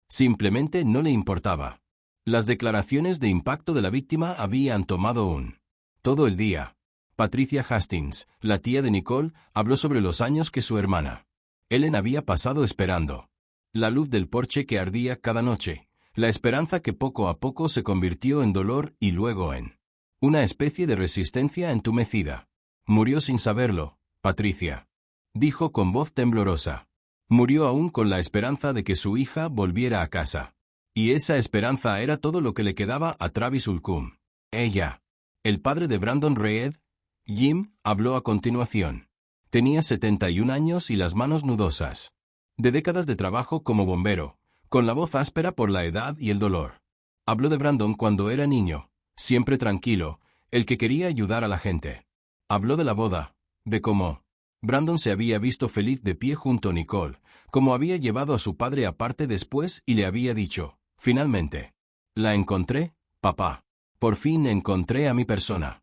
S1: Simplemente no le importaba. Las declaraciones de impacto de la víctima habían tomado todo el día. Patricia Hastings, la tía de Nicole, habló sobre los años que su hermana Ellen había pasado esperando. La luz del porche que ardía cada noche. La esperanza que poco a poco se convirtió en dolor y luego en una especie de resistencia entumecida. Murió sin saberlo, Patricia. Dijo con voz temblorosa. Murió aún con la esperanza de que su hija volviera a casa. Y esa esperanza era todo lo que le quedaba a Travis Ulkum. Ella. El padre de Brandon Reed, Jim, habló a continuación. Tenía 71 años y las manos nudosas. De décadas de trabajo como bombero, con la voz áspera por la edad y el dolor. Habló de Brandon cuando era niño, siempre tranquilo, el que quería ayudar a la gente. Habló de la boda, de cómo Brandon se había visto feliz de pie junto a Nicole, cómo había llevado a su padre aparte después y le había dicho, finalmente, la encontré, papá. Por fin encontré a mi persona.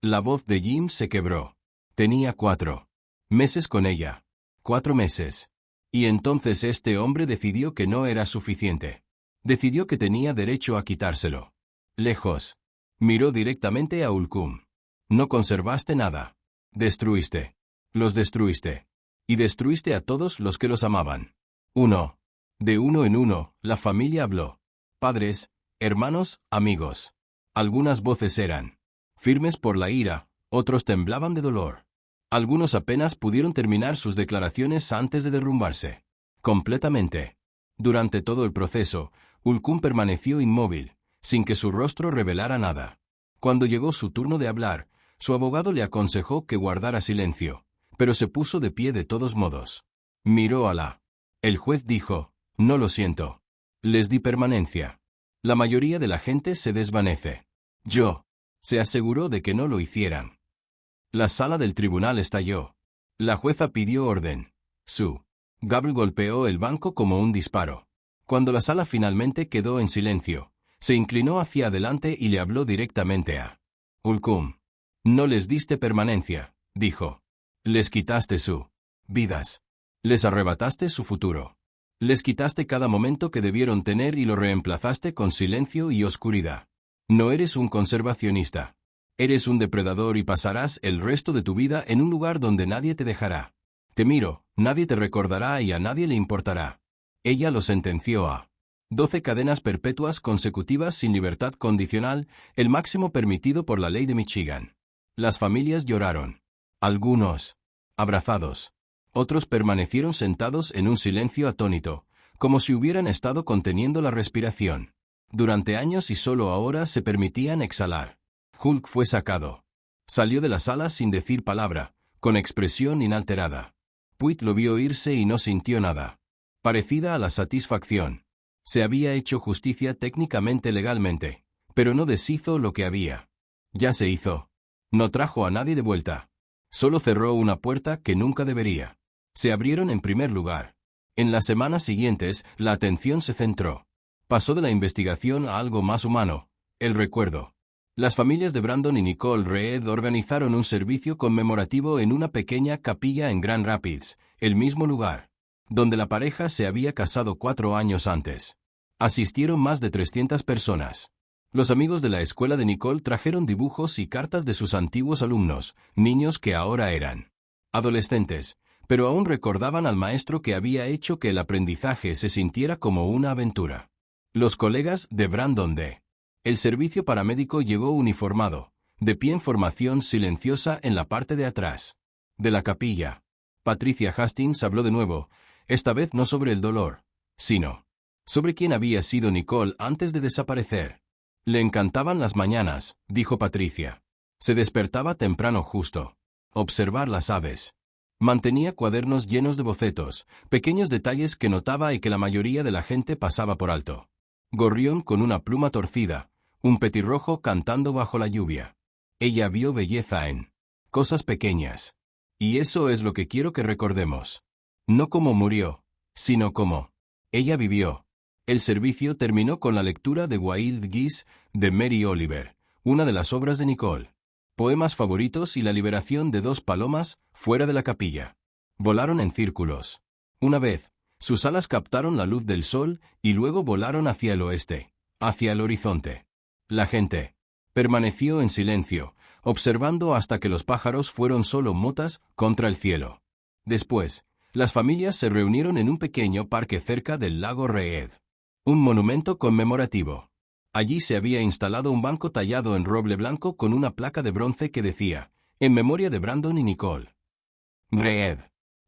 S1: La voz de Jim se quebró. Tenía 4 meses con ella. 4 meses. Y entonces este hombre decidió que no era suficiente. Decidió que tenía derecho a quitárselo. Lejos. Miró directamente a Ulkum. No conservaste nada. Destruiste. Los destruiste. Y destruiste a todos los que los amaban. De uno en uno, la familia habló. Padres, hermanos, amigos. Algunas voces eran firmes por la ira, otros temblaban de dolor. Algunos apenas pudieron terminar sus declaraciones antes de derrumbarse. Completamente. Durante todo el proceso, Ulkum permaneció inmóvil, sin que su rostro revelara nada. Cuando llegó su turno de hablar, su abogado le aconsejó que guardara silencio, pero se puso de pie de todos modos. Miró a el juez dijo, no lo siento. Les di permanencia. La mayoría de la gente se desvanece. Se aseguró de que no lo hicieran. La sala del tribunal estalló. La jueza pidió orden. Gabriel golpeó el banco como un disparo. Cuando la sala finalmente quedó en silencio, se inclinó hacia adelante y le habló directamente a Ulkum. No les diste permanencia, dijo. Les quitaste sus vidas. Les arrebataste su futuro. Les quitaste cada momento que debieron tener y lo reemplazaste con silencio y oscuridad. No eres un conservacionista. Eres un depredador y pasarás el resto de tu vida en un lugar donde nadie te dejará. Te miro, nadie te recordará y a nadie le importará. Ella lo sentenció a 12 cadenas perpetuas consecutivas sin libertad condicional, el máximo permitido por la ley de Michigan. Las familias lloraron. Algunos abrazados. Otros permanecieron sentados en un silencio atónito, como si hubieran estado conteniendo la respiración. Durante años y solo ahora se permitían exhalar. Hulk fue sacado. Salió de la sala sin decir palabra, con expresión inalterada. Puig lo vio irse y no sintió nada. Parecida a la satisfacción. Se había hecho justicia técnicamente legalmente, pero no deshizo lo que había. Ya se hizo. No trajo a nadie de vuelta. Solo cerró una puerta que nunca debería. Se abrieron en primer lugar. En las semanas siguientes, la atención se centró. Pasó de la investigación a algo más humano, el recuerdo. Las familias de Brandon y Nicole Reed organizaron un servicio conmemorativo en una pequeña capilla en Grand Rapids, el mismo lugar donde la pareja se había casado 4 años antes. Asistieron más de 300 personas. Los amigos de la escuela de Nicole trajeron dibujos y cartas de sus antiguos alumnos, niños que ahora eran adolescentes, pero aún recordaban al maestro que había hecho que el aprendizaje se sintiera como una aventura. Los colegas de Brandon el servicio paramédico llegó uniformado, de pie en formación silenciosa en la parte de atrás de la capilla. Patricia Hastings habló de nuevo, esta vez no sobre el dolor, sino sobre quién había sido Nicole antes de desaparecer. Le encantaban las mañanas, dijo Patricia. Se despertaba temprano justo. Observar las aves. Mantenía cuadernos llenos de bocetos, pequeños detalles que notaba y que la mayoría de la gente pasaba por alto. Gorrión con una pluma torcida, un petirrojo cantando bajo la lluvia. Ella vio belleza en cosas pequeñas. Y eso es lo que quiero que recordemos. No cómo murió, sino cómo ella vivió. El servicio terminó con la lectura de Wild Geese de Mary Oliver, una de las obras de Nicole. Poemas favoritos y la liberación de 2 palomas fuera de la capilla. Volaron en círculos. Una vez, sus alas captaron la luz del sol y luego volaron hacia el oeste, hacia el horizonte. La gente permaneció en silencio, observando hasta que los pájaros fueron solo motas contra el cielo. Después, las familias se reunieron en un pequeño parque cerca del lago Reed. Un monumento conmemorativo. Allí se había instalado un banco tallado en roble blanco con una placa de bronce que decía, en memoria de Brandon y Nicole. Reed.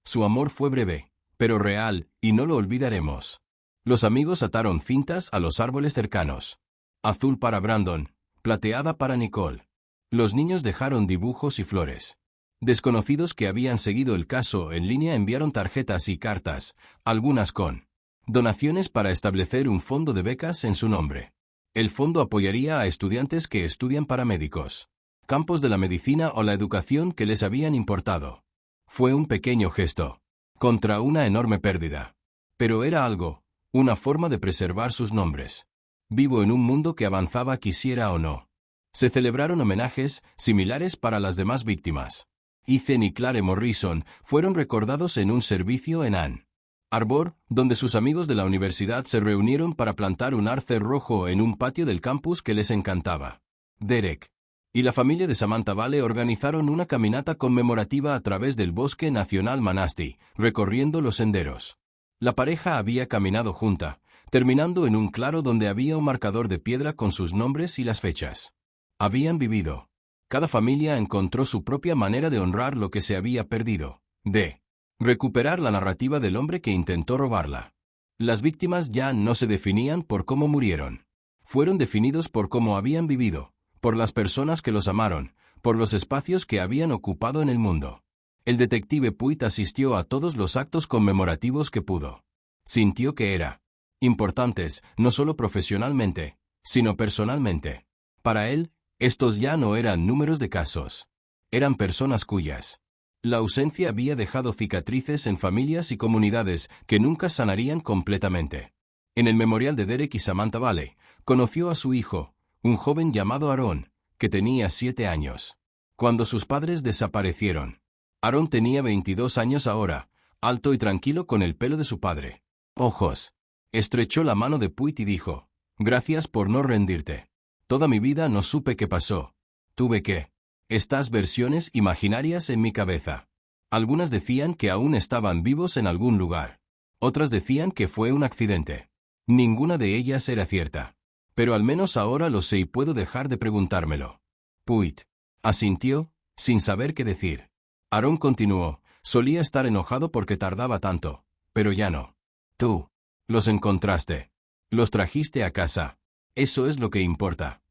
S1: Su amor fue breve, pero real, y no lo olvidaremos. Los amigos ataron cintas a los árboles cercanos. Azul para Brandon, plateada para Nicole. Los niños dejaron dibujos y flores. Desconocidos que habían seguido el caso en línea enviaron tarjetas y cartas, algunas con donaciones para establecer un fondo de becas en su nombre. El fondo apoyaría a estudiantes que estudian para médicos, campos de la medicina o la educación que les habían importado. Fue un pequeño gesto, contra una enorme pérdida. Pero era algo, una forma de preservar sus nombres. Vivo en un mundo que avanzaba quisiera o no. Se celebraron homenajes similares para las demás víctimas. Ethan y Clare Morrison fueron recordados en un servicio en Ann Arbor, donde sus amigos de la universidad se reunieron para plantar un arce rojo en un patio del campus que les encantaba. Derek y la familia de Samantha Vale organizaron una caminata conmemorativa a través del Bosque Nacional Manistee, recorriendo los senderos. La pareja había caminado junta, terminando en un claro donde había un marcador de piedra con sus nombres y las fechas. Habían vivido. Cada familia encontró su propia manera de honrar lo que se había perdido, de recuperar la narrativa del hombre que intentó robarla. Las víctimas ya no se definían por cómo murieron. Fueron definidos por cómo habían vivido, por las personas que los amaron, por los espacios que habían ocupado en el mundo. El detective Puig asistió a todos los actos conmemorativos que pudo. Sintió que era importantes, no solo profesionalmente, sino personalmente. Para él, estos ya no eran números de casos. Eran personas cuyas la ausencia había dejado cicatrices en familias y comunidades que nunca sanarían completamente. En el memorial de Derek y Samantha Vale, conoció a su hijo, un joven llamado Aaron, que tenía 7 años. Cuando sus padres desaparecieron. Aaron tenía 22 años ahora, alto y tranquilo con el pelo de su padre. Ojos. Estrechó la mano de Puig y dijo, «Gracias por no rendirte. Toda mi vida no supe qué pasó. Tuve que estas versiones imaginarias en mi cabeza. Algunas decían que aún estaban vivos en algún lugar. Otras decían que fue un accidente. Ninguna de ellas era cierta. Pero al menos ahora lo sé y puedo dejar de preguntármelo». Puig asintió, sin saber qué decir. Aaron continuó, «Solía estar enojado porque tardaba tanto, pero ya no. Tú los encontraste. Los trajiste a casa. Eso es lo que importa».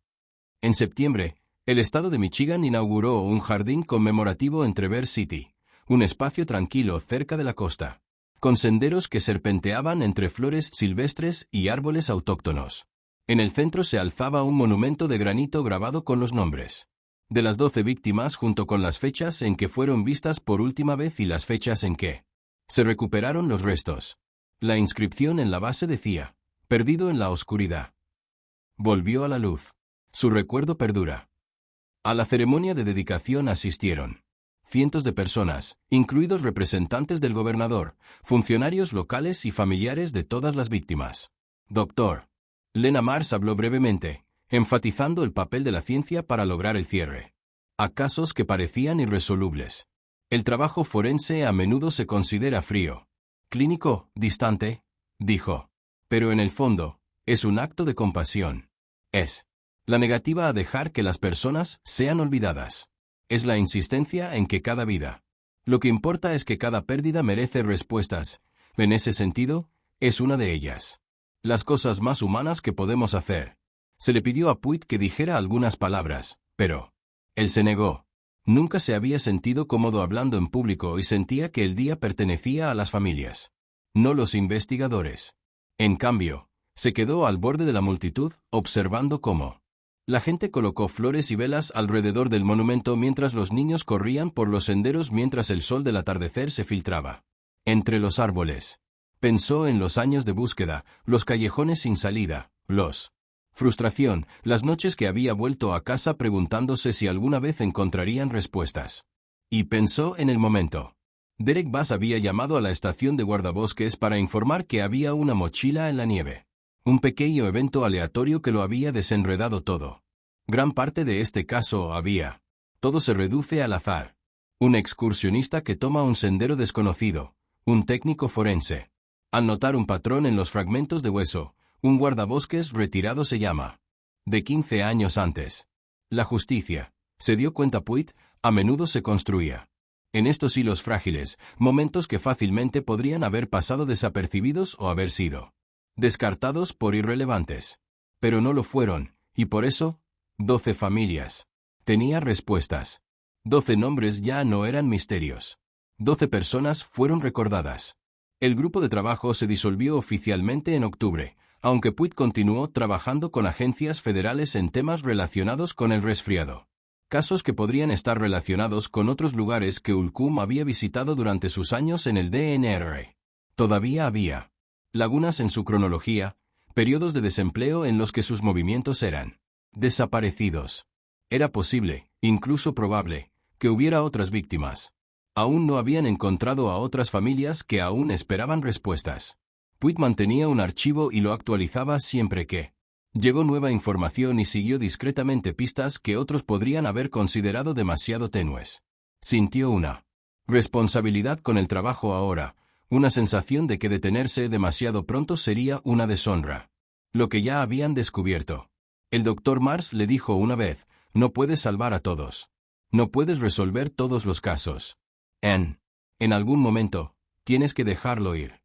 S1: En septiembre, el estado de Michigan inauguró un jardín conmemorativo en Traverse City, un espacio tranquilo cerca de la costa, con senderos que serpenteaban entre flores silvestres y árboles autóctonos. En el centro se alzaba un monumento de granito grabado con los nombres de las 12 víctimas junto con las fechas en que fueron vistas por última vez y las fechas en que se recuperaron los restos. La inscripción en la base decía, «Perdido en la oscuridad. Volvió a la luz. Su recuerdo perdura». A la ceremonia de dedicación asistieron cientos de personas, incluidos representantes del gobernador, funcionarios locales y familiares de todas las víctimas. Dr. Lena Mars habló brevemente, enfatizando el papel de la ciencia para lograr el cierre a casos que parecían irresolubles. El trabajo forense a menudo se considera frío, clínico, distante, dijo. Pero en el fondo, es un acto de compasión. Es la negativa a dejar que las personas sean olvidadas. Es la insistencia en que cada vida. Lo que importa es que cada pérdida merece respuestas. En ese sentido, es una de ellas. Las cosas más humanas que podemos hacer. Se le pidió a Puig que dijera algunas palabras, pero él se negó. Nunca se había sentido cómodo hablando en público y sentía que el día pertenecía a las familias, no los investigadores. En cambio, se quedó al borde de la multitud, observando cómo la gente colocó flores y velas alrededor del monumento mientras los niños corrían por los senderos mientras el sol del atardecer se filtraba entre los árboles. Pensó en los años de búsqueda, los callejones sin salida, los Frustración, las noches que había vuelto a casa preguntándose si alguna vez encontrarían respuestas. Y pensó en el momento. Derek Bass había llamado a la estación de guardabosques para informar que había una mochila en la nieve. Un pequeño evento aleatorio que lo había desenredado todo. Gran parte de este caso había. Todo se reduce al azar. Un excursionista que toma un sendero desconocido. Un técnico forense. Al notar un patrón en los fragmentos de hueso, un guardabosques retirado se llama. De 15 años antes. La justicia, se dio cuenta Puig, a menudo se construía. En estos hilos frágiles, momentos que fácilmente podrían haber pasado desapercibidos o haber sido descartados por irrelevantes. Pero no lo fueron, y por eso, 12 familias. Tenía respuestas. 12 nombres ya no eran misterios. 12 personas fueron recordadas. El grupo de trabajo se disolvió oficialmente en octubre, aunque Puig continuó trabajando con agencias federales en temas relacionados con el resfriado. Casos que podrían estar relacionados con otros lugares que Ulcum había visitado durante sus años en el DNR. Todavía había lagunas en su cronología, periodos de desempleo en los que sus movimientos eran desaparecidos. Era posible, incluso probable, que hubiera otras víctimas. Aún no habían encontrado a otras familias que aún esperaban respuestas. Puig mantenía un archivo y lo actualizaba siempre que llegó nueva información y siguió discretamente pistas que otros podrían haber considerado demasiado tenues. Sintió una responsabilidad con el trabajo ahora, una sensación de que detenerse demasiado pronto sería una deshonra. Lo que ya habían descubierto. El Dr. Mars le dijo una vez, no puedes salvar a todos. No puedes resolver todos los casos. En algún momento, tienes que dejarlo ir.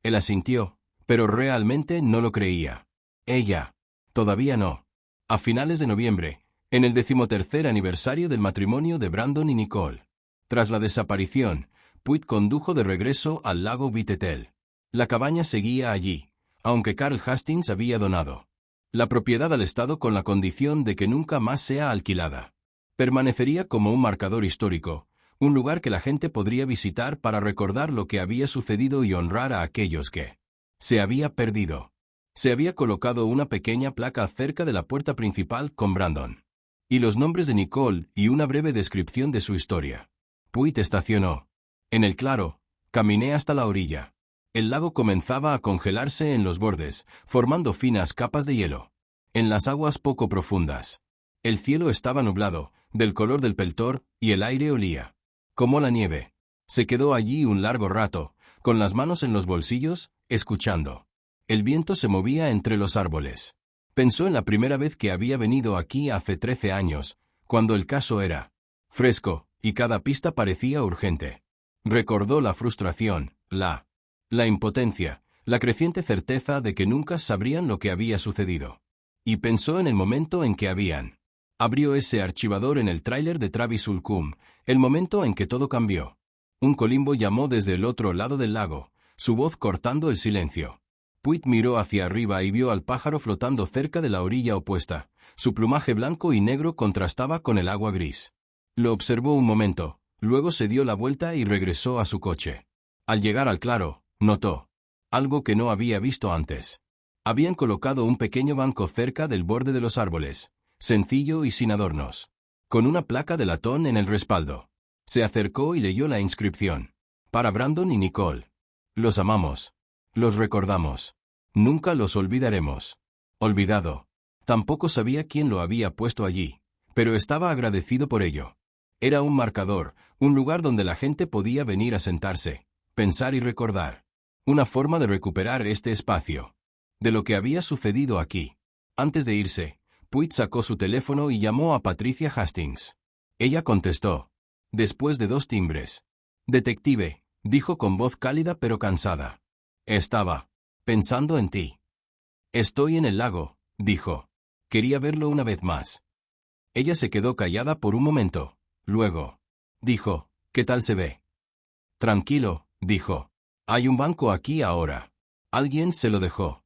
S1: Él asintió, pero realmente no lo creía. Ella. Todavía no. A finales de noviembre, en el 13º aniversario del matrimonio de Brandon y Nicole. Tras la desaparición, Puig condujo de regreso al lago Vitetel. La cabaña seguía allí, aunque Carl Hastings había donado la propiedad al Estado con la condición de que nunca más sea alquilada. Permanecería como un marcador histórico, un lugar que la gente podría visitar para recordar lo que había sucedido y honrar a aquellos que se había perdido. Se había colocado una pequeña placa cerca de la puerta principal con Brandon y los nombres de Nicole y una breve descripción de su historia. Puig estacionó. En el claro, caminé hasta la orilla. El lago comenzaba a congelarse en los bordes, formando finas capas de hielo. En las aguas poco profundas. El cielo estaba nublado, del color del peltor, y el aire olía como la nieve. Se quedó allí un largo rato, con las manos en los bolsillos, escuchando. El viento se movía entre los árboles. Pensó en la primera vez que había venido aquí hace 13 años, cuando el caso era fresco, y cada pista parecía urgente. Recordó la frustración, la impotencia, la creciente certeza de que nunca sabrían lo que había sucedido. Y pensó en el momento en que abrió ese archivador en el tráiler de Travis Ulcum, el momento en que todo cambió. Un colimbo llamó desde el otro lado del lago, su voz cortando el silencio. Puig miró hacia arriba y vio al pájaro flotando cerca de la orilla opuesta. Su plumaje blanco y negro contrastaba con el agua gris. Lo observó un momento, luego se dio la vuelta y regresó a su coche. Al llegar al claro, notó algo que no había visto antes. Habían colocado un pequeño banco cerca del borde de los árboles, sencillo y sin adornos, con una placa de latón en el respaldo. Se acercó y leyó la inscripción. Para Brandon y Nicole. Los amamos. Los recordamos. Nunca los olvidaremos. Olvidado. Tampoco sabía quién lo había puesto allí, pero estaba agradecido por ello. Era un marcador, un lugar donde la gente podía venir a sentarse, pensar y recordar. Una forma de recuperar este espacio. De lo que había sucedido aquí. Antes de irse, Puig sacó su teléfono y llamó a Patricia Hastings. Ella contestó. Después de 2 timbres. Detective, dijo con voz cálida pero cansada. Estaba pensando en ti. Estoy en el lago, dijo. Quería verlo una vez más. Ella se quedó callada por un momento. Luego dijo, ¿qué tal se ve? Tranquilo, dijo. Hay un banco aquí ahora. Alguien se lo dejó.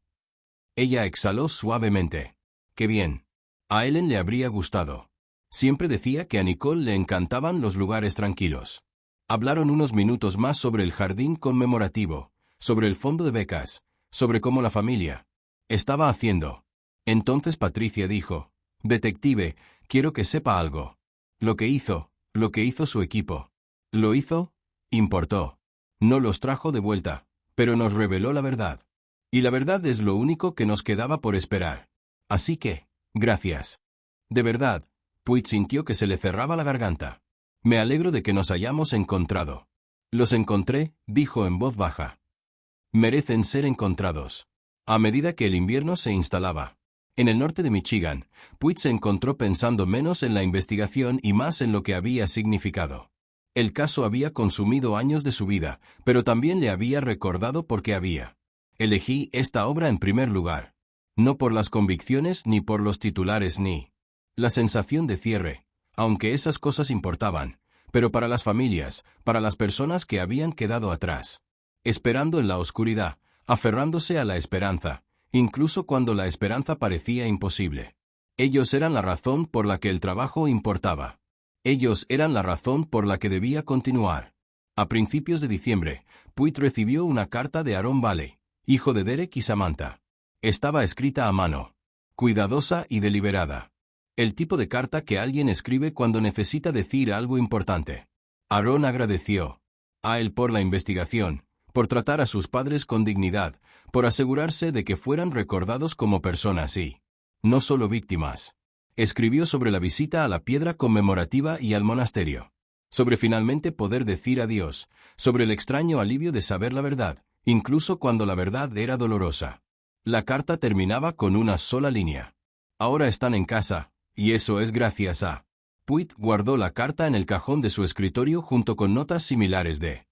S1: Ella exhaló suavemente. Qué bien. A Ellen le habría gustado. Siempre decía que a Nicole le encantaban los lugares tranquilos. Hablaron unos minutos más sobre el jardín conmemorativo, sobre el fondo de becas, sobre cómo la familia estaba haciendo. Entonces Patricia dijo, «Detective, quiero que sepa algo. Lo que hizo su equipo. Lo hizo, importó. No los trajo de vuelta, pero nos reveló la verdad. Y la verdad es lo único que nos quedaba por esperar. Así que, gracias». De verdad, Puig sintió que se le cerraba la garganta. «Me alegro de que nos hayamos encontrado». «Los encontré», dijo en voz baja. «Merecen ser encontrados». A medida que el invierno se instalaba en el norte de Michigan, Puig se encontró pensando menos en la investigación y más en lo que había significado. El caso había consumido años de su vida, pero también le había recordado por qué había. Elegí esta obra en primer lugar. No por las convicciones ni por los titulares ni la sensación de cierre, aunque esas cosas importaban, pero para las familias, para las personas que habían quedado atrás. Esperando en la oscuridad, aferrándose a la esperanza, incluso cuando la esperanza parecía imposible. Ellos eran la razón por la que el trabajo importaba. Ellos eran la razón por la que debía continuar. A principios de diciembre, Puig recibió una carta de Aaron Valley, hijo de Derek y Samantha. Estaba escrita a mano, cuidadosa y deliberada. El tipo de carta que alguien escribe cuando necesita decir algo importante. Aaron agradeció a él por la investigación, por tratar a sus padres con dignidad, por asegurarse de que fueran recordados como personas y no solo víctimas. Escribió sobre la visita a la piedra conmemorativa y al monasterio, sobre finalmente poder decir adiós, sobre el extraño alivio de saber la verdad, incluso cuando la verdad era dolorosa. La carta terminaba con una sola línea. Ahora están en casa, y eso es gracias a. Puig guardó la carta en el cajón de su escritorio junto con notas similares de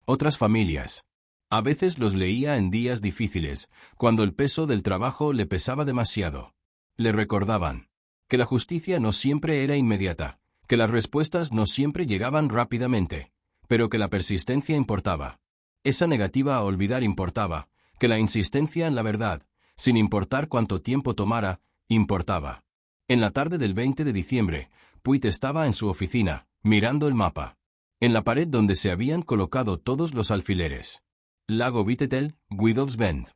S1: otras familias. A veces los leía en días difíciles, cuando el peso del trabajo le pesaba demasiado. Le recordaban que la justicia no siempre era inmediata, que las respuestas no siempre llegaban rápidamente, pero que la persistencia importaba. Esa negativa a olvidar importaba, que la insistencia en la verdad, sin importar cuánto tiempo tomara, importaba. En la tarde del 20 de diciembre, Puig estaba en su oficina, mirando el mapa. En la pared donde se habían colocado todos los alfileres. Lago Vitetel, Guidovs Bend.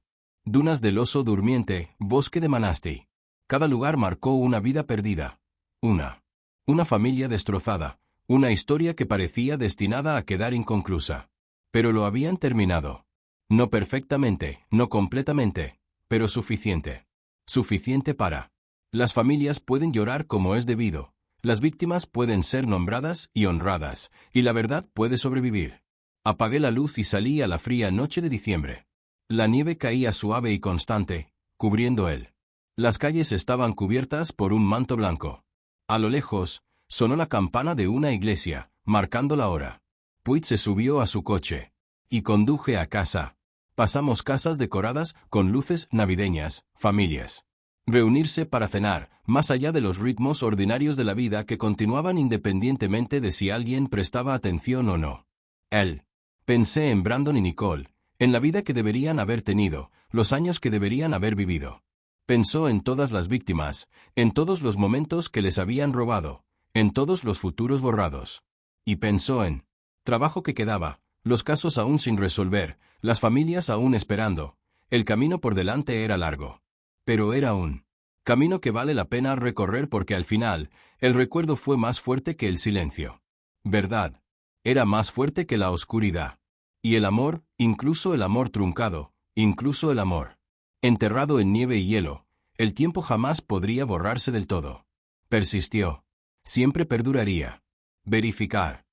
S1: Dunas del oso durmiente, bosque de Manasti. Cada lugar marcó una vida perdida. Una familia destrozada. Una historia que parecía destinada a quedar inconclusa. Pero lo habían terminado. No perfectamente, no completamente, pero suficiente. Suficiente para. Las familias pueden llorar como es debido. Las víctimas pueden ser nombradas y honradas, y la verdad puede sobrevivir. Apagué la luz y salí a la fría noche de diciembre. La nieve caía suave y constante, cubriendo él. Las calles estaban cubiertas por un manto blanco. A lo lejos, sonó la campana de una iglesia, marcando la hora. Puig se subió a su coche. Y conduje a casa. Pasamos casas decoradas con luces navideñas, familias. Reunirse para cenar, más allá de los ritmos ordinarios de la vida que continuaban independientemente de si alguien prestaba atención o no. Pensé en Brandon y Nicole, en la vida que deberían haber tenido, los años que deberían haber vivido. Pensó en todas las víctimas, en todos los momentos que les habían robado, en todos los futuros borrados. Y pensó en trabajo que quedaba, los casos aún sin resolver, las familias aún esperando. El camino por delante era largo. Pero era un camino que vale la pena recorrer porque al final, el recuerdo fue más fuerte que el silencio. Verdad. Era más fuerte que la oscuridad. Y el amor, incluso el amor truncado, incluso el amor enterrado en nieve y hielo, el tiempo jamás podría borrarse del todo. Persistió. Siempre perduraría. Verificar.